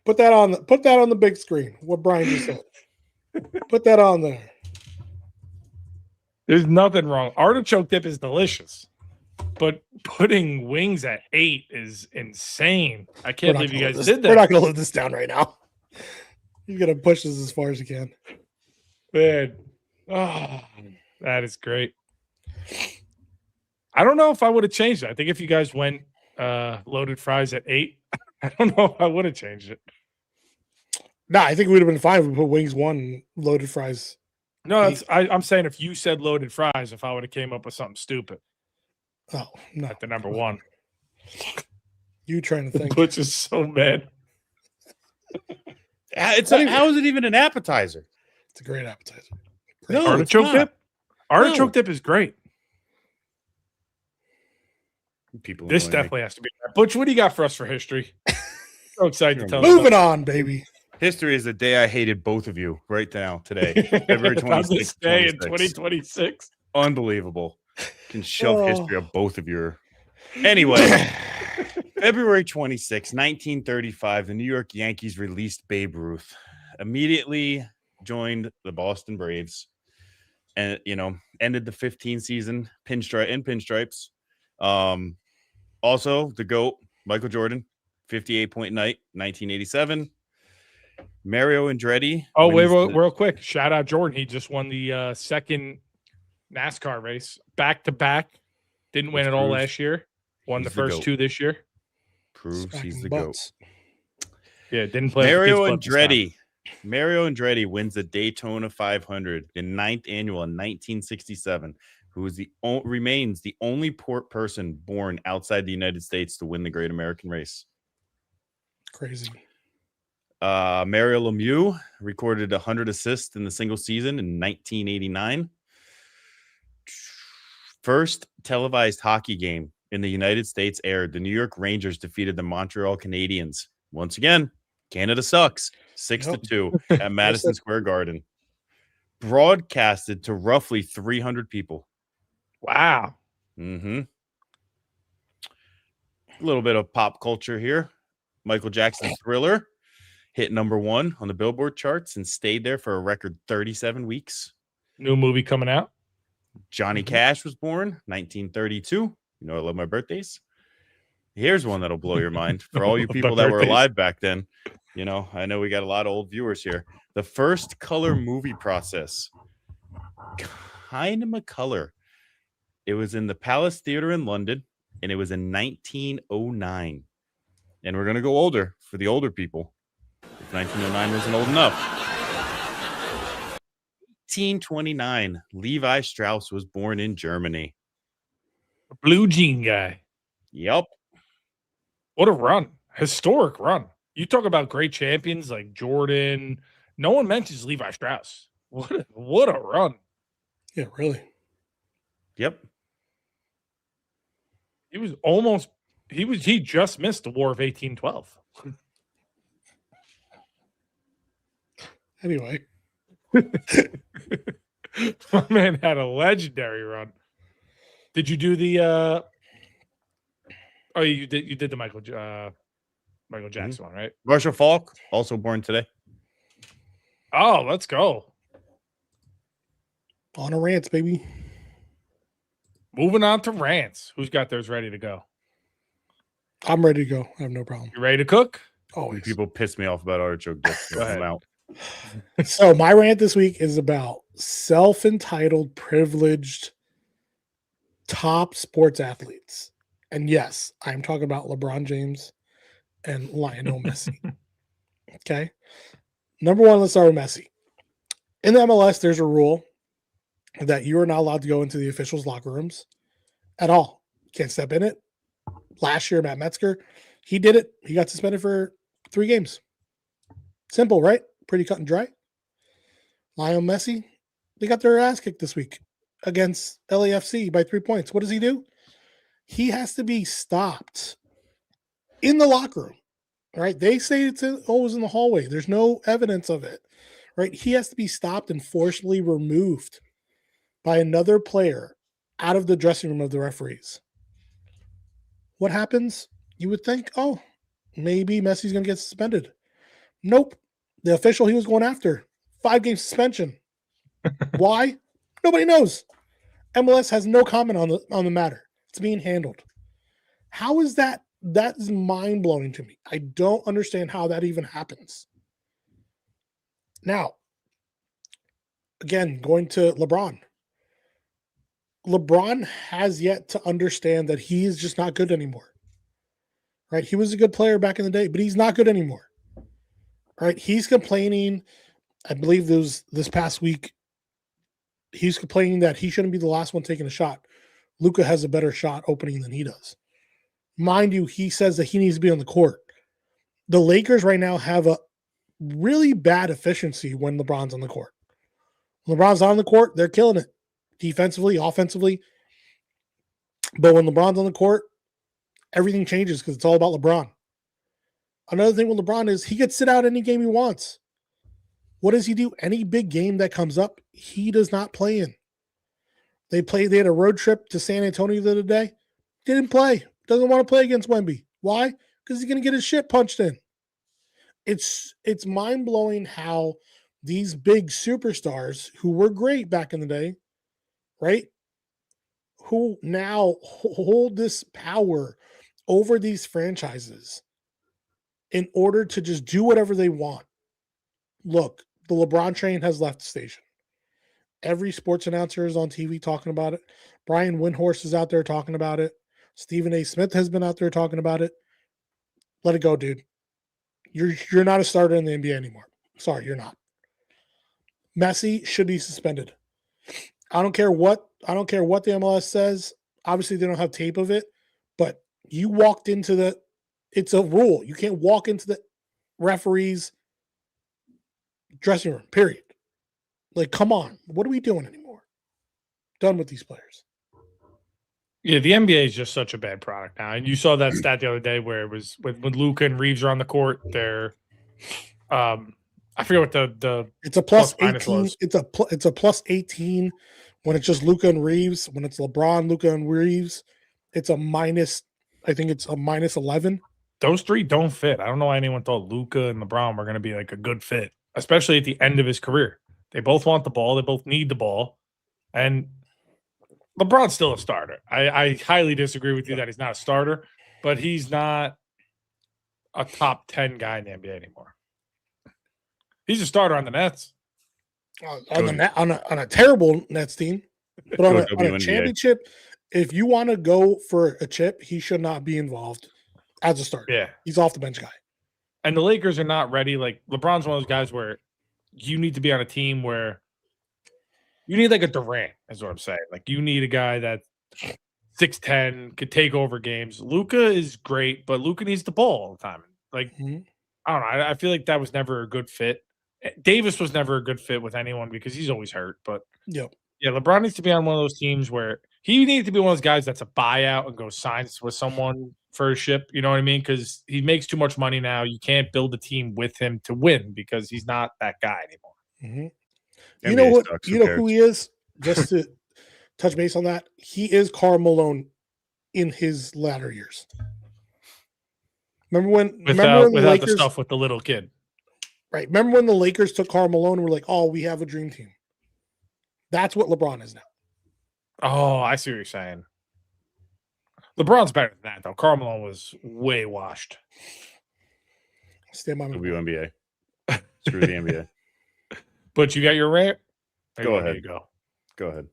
Put that on the big screen. What Brian just said. Put that on there. There's nothing wrong. Artichoke dip is delicious, but putting wings at 8 is insane. I can't believe you guys did We're that. not gonna let this down right now. You're gonna push this as far as you can. Man, oh, that is great. I don't know if I would have changed it. I think if you guys went loaded fries at 8, I don't know if I would have changed it. No, I think we would have been fine if we put wings 1, loaded fries. No, I'm saying if you said loaded fries, if I would have came up with something stupid Oh no, at the number 1. you trying to think? Butch is so mad. How is it even an appetizer? It's a great appetizer. No, it's Artichoke not. dip? Artichoke dip is great. People This annoy me. definitely has to be there. Butch, what do you got for us for history? So excited to tell us. Moving on, baby. History is the day I hated both of you right now, today. February On 26th. this day in 26th. 2026. Unbelievable. Can shove Oh. history of both of your. Anyway, February 26, 1935, the New York Yankees released Babe Ruth. Immediately joined the Boston Braves and, ended the 15 season pinstripes. Also, the GOAT, Michael Jordan, 58-point night, 1987. Mario Andretti. Oh, wait, wins the- real quick. Shout out Jordan. He just won the second NASCAR race back to back. Didn't win Which it all proves last year. Won he's the the first GOAT. 2 this year. proves he's Smacking the GOAT. butts. Yeah, didn't play. Mario with the kids' club this time. Mario Andretti wins the Daytona 500, the 9th annual in 1967, who is remains the only person born outside the United States to win the Great American Race. Crazy. Mario Lemieux recorded 100 assists in the single season in 1989. First televised hockey game in the United States aired. The New York Rangers defeated the Montreal Canadiens. Once again, Canada sucks. 6-2 at Madison Square Garden. Broadcasted to roughly 300 people. Wow. Mm-hmm. A little bit of pop culture here. Michael Jackson's Thriller hit #1 on the Billboard charts and stayed there for a record 37 weeks. New movie coming out. Johnny Cash was born 1932. You know I love my birthdays. Here's one that'll blow your mind for all you people that were alive back then. You know, I know we got a lot of old viewers here. The first color movie process. Kinemacolor. It was in the Palace Theatre in London, and it was in 1909. And we're going to go older for the older people. If 1909 isn't old enough. 1829, Levi Strauss was born in Germany. Blue jean guy. Yep. What a run. Historic run. You talk about great champions like Jordan. No one mentions Levi Strauss. What a run. Yeah, really. Yep. He just missed the War of 1812. Anyway. My man had a legendary run. Did you do the you did the Michael Jackson one, right? Marshall Falk, also born today. Oh, let's go. On a rants, baby. Moving on to rants. Who's got theirs ready to go? I'm ready to go. I have no problem. You ready to cook? Oh, People piss me off about artichoke dip. Go ahead. Out. So my rant this week is about self-entitled, privileged, top sports athletes. And yes, I'm talking about LeBron James and Lionel Messi. Okay. Number one, let's start with Messi. In the MLS, there's a rule that you are not allowed to go into the officials' locker rooms at all. Can't step in it. Last year, Matt Metzger, he did it. He got suspended for 3 games. Simple, right? Pretty cut and dry. Lionel Messi, they got their ass kicked this week against LAFC by 3 points. What does he do? He has to be stopped in the locker room, right? They say it was in the hallway. There's no evidence of it, right? He has to be stopped and forcibly removed by another player out of the dressing room of the referees. What happens? You would think, oh, maybe Messi's going to get suspended. Nope. The official he was going after, 5-game suspension. Why? Nobody knows. MLS has no comment on the matter. It's being handled. How is that? That is mind-blowing to me. I don't understand how that even happens. Now, again, going to LeBron. LeBron has yet to understand that he is just not good anymore. Right? He was a good player back in the day, but he's not good anymore. Right? He's complaining, I believe this past week, he's complaining that he shouldn't be the last one taking a shot. Luka has a better shot opening than he does. Mind you, he says that he needs to be on the court. The Lakers right now have a really bad efficiency when LeBron's on the court. When LeBron's on the court, they're killing it. Defensively, offensively. But when LeBron's on the court, everything changes because it's all about LeBron. Another thing with LeBron is he gets sit out any game he wants. What does he do? Any big game that comes up, he does not play in. They had a road trip to San Antonio the other day. Didn't play. Doesn't want to play against Wemby. Why? Because he's going to get his shit punched in. It's mind-blowing how these big superstars who were great back in the day, right, who now hold this power over these franchises in order to just do whatever they want. Look, the LeBron train has left the station. Every sports announcer is on TV talking about it. Brian Windhorst is out there talking about it. Stephen A. Smith has been out there talking about it. Let it go, dude. You're not a starter in the NBA anymore. Sorry, you're not. Messi should be suspended. I don't care what the MLS says. Obviously, they don't have tape of it, but you walked into it's a rule. You can't walk into the referee's dressing room, period. Like, come on. What are we doing anymore? Done with these players. Yeah, the NBA is just such a bad product now. And you saw that stat the other day where it was when Luka and Reeves are on the court, they're I forget what the it's a plus 18. It's a plus 18 when it's just Luka and Reeves. When it's LeBron, Luka, and Reeves, it's a minus I think it's a -11. Those three don't fit. I don't know why anyone thought Luka and LeBron were going to be like a good fit, especially at the end of his career. They both want the ball. They both need the ball. And LeBron's still a starter. I highly disagree with you that he's not a starter, but he's not a top 10 guy in the NBA anymore. He's a starter on the Nets. On a terrible Nets team, but on a championship, if you want to go for a chip, he should not be involved as a starter. Yeah. He's off the bench guy. And the Lakers are not ready. Like, LeBron's one of those guys where you need to be on a team where you need like a Durant, is what I'm saying. Like, you need a guy that's 6'10", could take over games. Luka is great, but Luka needs the ball all the time. Like, I don't know. I feel like that was never a good fit. Davis was never a good fit with anyone because he's always hurt. But yeah, LeBron needs to be on one of those teams where he needs to be one of those guys that's a buyout and go signs with someone for a ship. You know what I mean? Because he makes too much money now. You can't build a team with him to win because he's not that guy anymore. You know what? You know who he is? Just to touch base on that, he is Karl Malone in his latter years. Remember when without the Lakers, the stuff with the little kid? Right. Remember when the Lakers took Karl Malone and were like, "Oh, we have a dream team." That's what LeBron is now. Oh, I see what you're saying. LeBron's better than that, though. Karl Malone was way washed. Stand by me. WNBA. Screw the NBA. But you got your rant? Go ahead. Go ahead.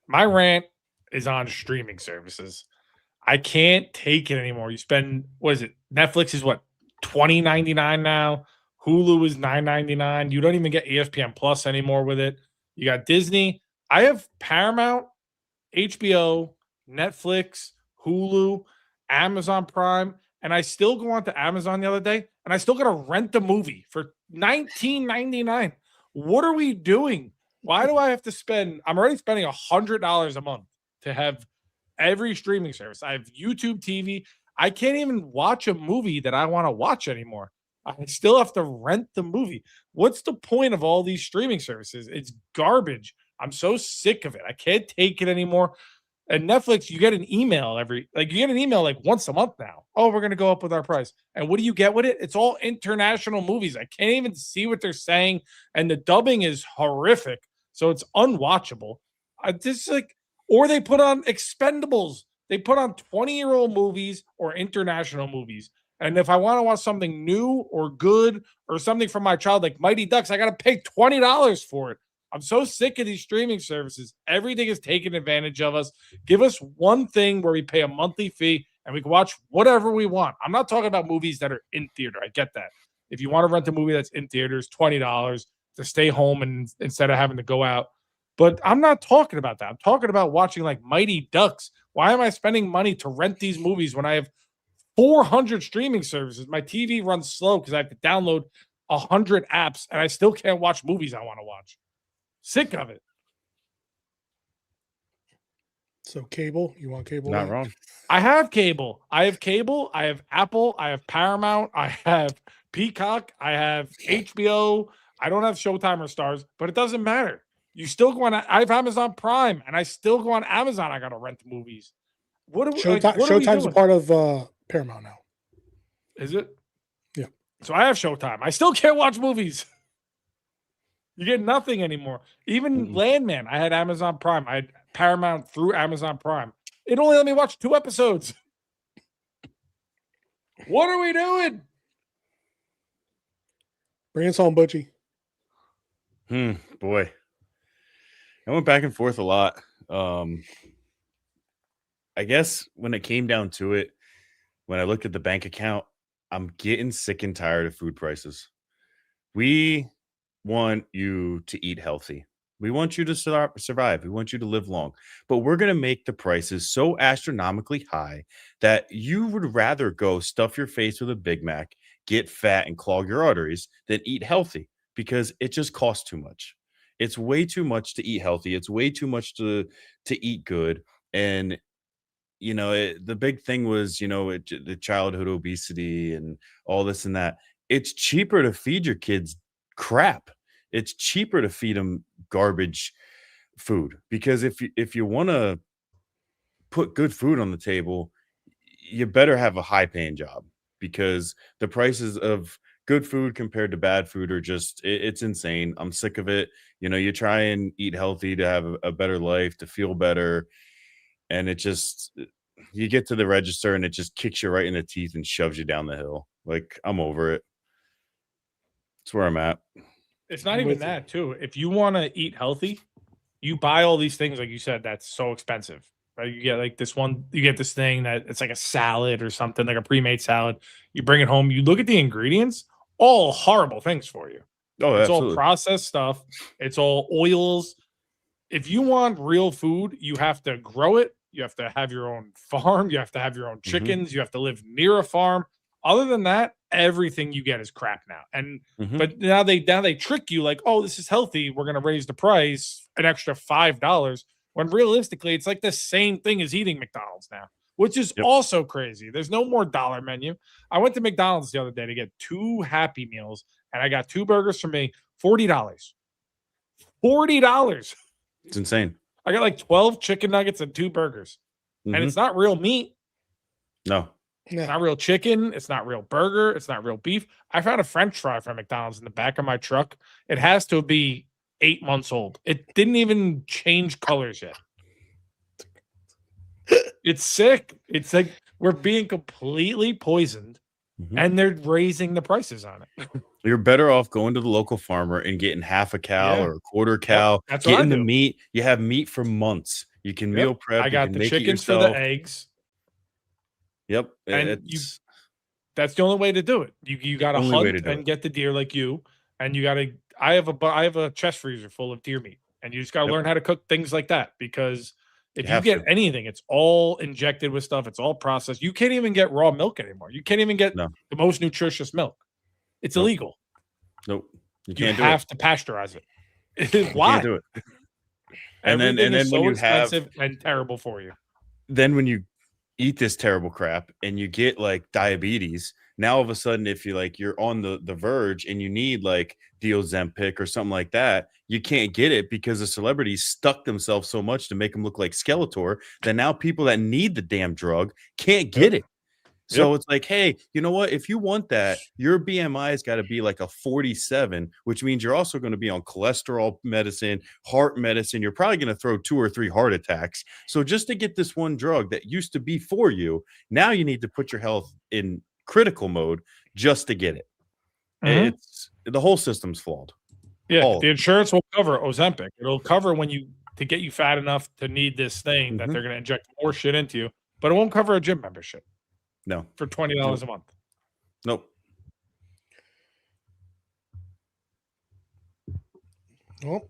My rant is on streaming services. I can't take it anymore. You spend, what is it? Netflix is what, $20.99 now? Hulu is $9.99. You don't even get ESPN Plus anymore with it. You got Disney. I have Paramount, HBO, Netflix, Hulu, Amazon Prime, and I still go on to Amazon the other day, and I still got to rent a movie for $19.99. What are we doing? Why do I have to spend? I'm already spending $100 a month to have every streaming service. I have YouTube TV. I can't even watch a movie that I want to watch anymore. I still have to rent the movie. What's the point of all these streaming services? It's garbage. I'm so sick of it. I can't take it anymore. And Netflix, you get an email like once a month now. Oh, we're going to go up with our price. And what do you get with it? It's all international movies. I can't even see what they're saying. And the dubbing is horrific. So it's unwatchable. Or they put on Expendables. They put on 20-year-old movies or international movies. And if I want to watch something new or good or something from my child like Mighty Ducks, I got to pay $20 for it. I'm so sick of these streaming services. Everything is taking advantage of us. Give us one thing where we pay a monthly fee and we can watch whatever we want. I'm not talking about movies that are in theater. I get that. If you want to rent a movie that's in theaters, $20 to stay home and instead of having to go out. But I'm not talking about that. I'm talking about watching like Mighty Ducks. Why am I spending money to rent these movies when I have 400 streaming services? My TV runs slow because I have to download 100 apps and I still can't watch movies I want to watch. Sick of it. So cable, you want cable? Not wrong. I have cable. I have cable. I have Apple. I have Paramount. I have Peacock. I have HBO. I don't have Showtime or Stars, but it doesn't matter. You still go on. I have Amazon Prime, and I still go on Amazon. I got to rent movies. Showtime's a part of Paramount now. Is it? Yeah. So I have Showtime. I still can't watch movies. You get nothing anymore. Even Landman, I had Amazon Prime. I had Paramount through Amazon Prime. It only let me watch 2 episodes. What are we doing? Bring us home, Butchie. Boy. I went back and forth a lot. I guess when it came down to it, when I looked at the bank account, I'm getting sick and tired of food prices. We want you to eat healthy. We want you to survive. We want you to live long. But we're going to make the prices so astronomically high that you would rather go stuff your face with a Big Mac, get fat, and clog your arteries than eat healthy because it just costs too much. It's way too much to eat healthy. It's way too much to eat good. And, the big thing was, the childhood obesity and all this and that. It's cheaper to feed your kids crap. It's cheaper to feed them garbage food because if you want to put good food on the table, you better have a high paying job, because the prices of good food compared to bad food are just, it's insane. I'm sick of it. You try and eat healthy to have a better life, to feel better. And it just, you get to the register and it just kicks you right in the teeth and shoves you down the hill. Like, I'm over it. That's where I'm at. It's not even that, too. If you want to eat healthy, you buy all these things, like you said, that's so expensive. Right? You get like this one, you get this thing that it's like a salad or something, like a pre-made salad. You bring it home, you look at the ingredients, all horrible things for you. Oh, it's absolutely. all processed stuff. It's all oils. If you want real food, you have to grow it. You have to have your own farm. You have to have your own chickens. You have to live near a farm. Other than that, everything you get is crap now. And but now they trick you like, oh, this is healthy. We're gonna raise the price an extra $5. When realistically, it's like the same thing as eating McDonald's now, which is also crazy. There's no more dollar menu. I went to McDonald's the other day to get 2 Happy Meals, and I got 2 burgers for me, $40. $40. It's insane. I got like 12 chicken nuggets and 2 burgers. And it's not real meat. No. It's not real chicken. It's not real burger. It's not real beef. I found a French fry from McDonald's in the back of my truck. It has to be 8 months old. It didn't even change colors yet. It's sick. It's like we're being completely poisoned, and they're raising the prices on it. You're better off going to the local farmer and getting half a cow or a quarter cow. That's getting the meat. You have meat for months. You can meal prep. I got the chickens for the eggs. Yep. And that's the only way to do it. You got to hunt and get the deer like you, and you got to. I have a chest freezer full of deer meat, and you just got to learn how to cook things like that, because if you get anything, it's all injected with stuff. It's all processed. You can't even get raw milk anymore. You can't even get the most nutritious milk. It's illegal. Nope. You have to pasteurize it. Why? You can't do it. And then so when you expensive and terrible for you. Then when you eat this terrible crap and you get like diabetes, now all of a sudden, if you're on the verge and you need like the Ozempic or something like that, you can't get it because the celebrities stuck themselves so much to make them look like Skeletor that now people that need the damn drug can't get it. So it's like, hey, you know what? If you want that, your BMI has got to be like a 47, which means you're also going to be on cholesterol medicine, heart medicine. You're probably going to throw 2 or 3 heart attacks. So just to get this one drug that used to be for you, now you need to put your health in critical mode just to get it. It's the whole system's flawed. Yeah, the insurance will cover Ozempic. It'll cover to get you fat enough to need this thing that they're going to inject more shit into you, but it won't cover a gym membership. No. For $20 a month. Nope. Nope.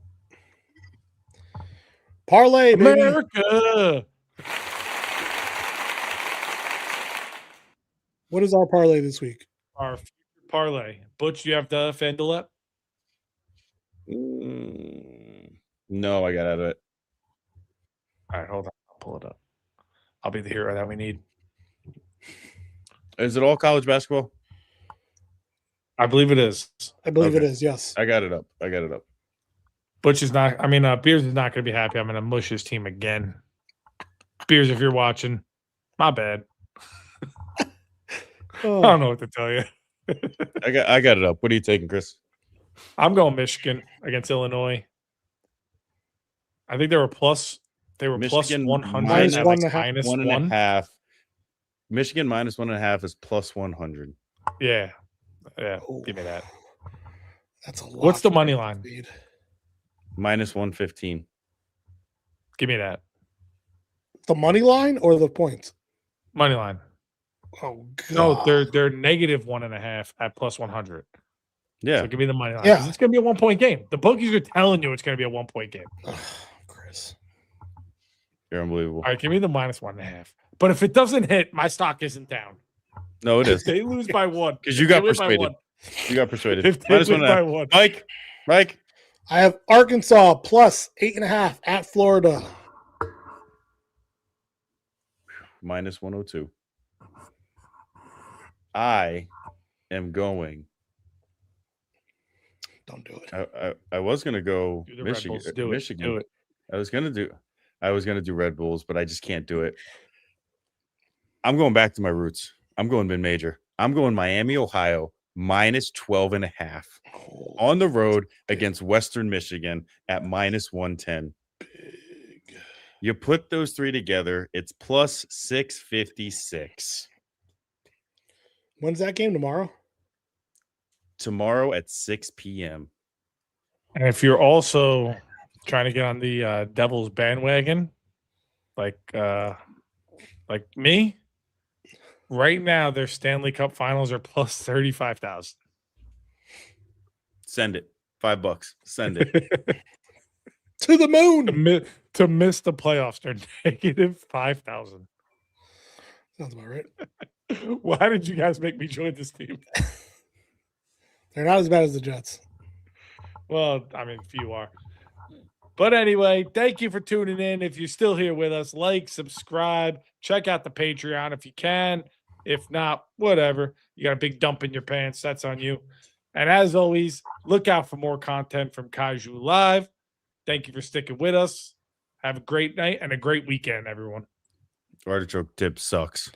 Parlay, America. What is our parlay this week? Our future parlay. Butch, do you have the FanDuel app? No, I got out of it. All right, hold on. I'll pull it up. I'll be the hero that we need. Is it all college basketball? I believe it is. I believe it is, yes. I got it up. Butch is not, Beers is not going to be happy. I'm going to mush his team again. Beers, if you're watching, my bad. I don't know what to tell you. I got it up. What are you taking, Chris? I'm going Michigan against Illinois. I think they were plus Michigan plus 100. Minus at 1.5. Michigan minus 1.5 is plus 100. Yeah. Give me that. That's a lot. What's the money line? Speed. Minus 115. Give me that. The money line or the points? Money line. Oh god. No, they're negative 1.5 at plus 100. Yeah. So give me the money line. Yeah. It's gonna be a 1-point game. The bookies are telling you it's gonna be a 1-point game. Chris. You're unbelievable. All right, give me the minus 1.5. But if it doesn't hit, my stock isn't down. No, it is. If they lose by 1. Because you got persuaded. You got persuaded. If they win by 1. Mike. I have Arkansas plus 8.5 at Florida. Minus 102. I am going. Don't do it. I was going to go Michigan. Michigan. Do it. I was going to I was going to do Red Bulls, but I just can't do it. I'm going back to my roots. I'm going mid-major. I'm going Miami, Ohio, minus 12.5 on the road against Western Michigan at minus 110. Big. You put those three together, it's plus 656. When's that game? Tomorrow? Tomorrow at 6 p.m. And if you're also trying to get on the Devils bandwagon, like me, right now their Stanley Cup Finals are plus 35,000. Send it. $5. Send it. To the moon. To miss the playoffs, they're negative 5,000. Sounds about right. Why did you guys make me join this team? They're not as bad as the Jets. Well, I mean, few are. But anyway, thank you for tuning in. If you're still here with us, like, subscribe, check out the Patreon if you can. If not, whatever. You got a big dump in your pants. That's on you. And as always, look out for more content from Kaiju Live. Thank you for sticking with us. Have a great night and a great weekend, everyone. Artichoke tip sucks.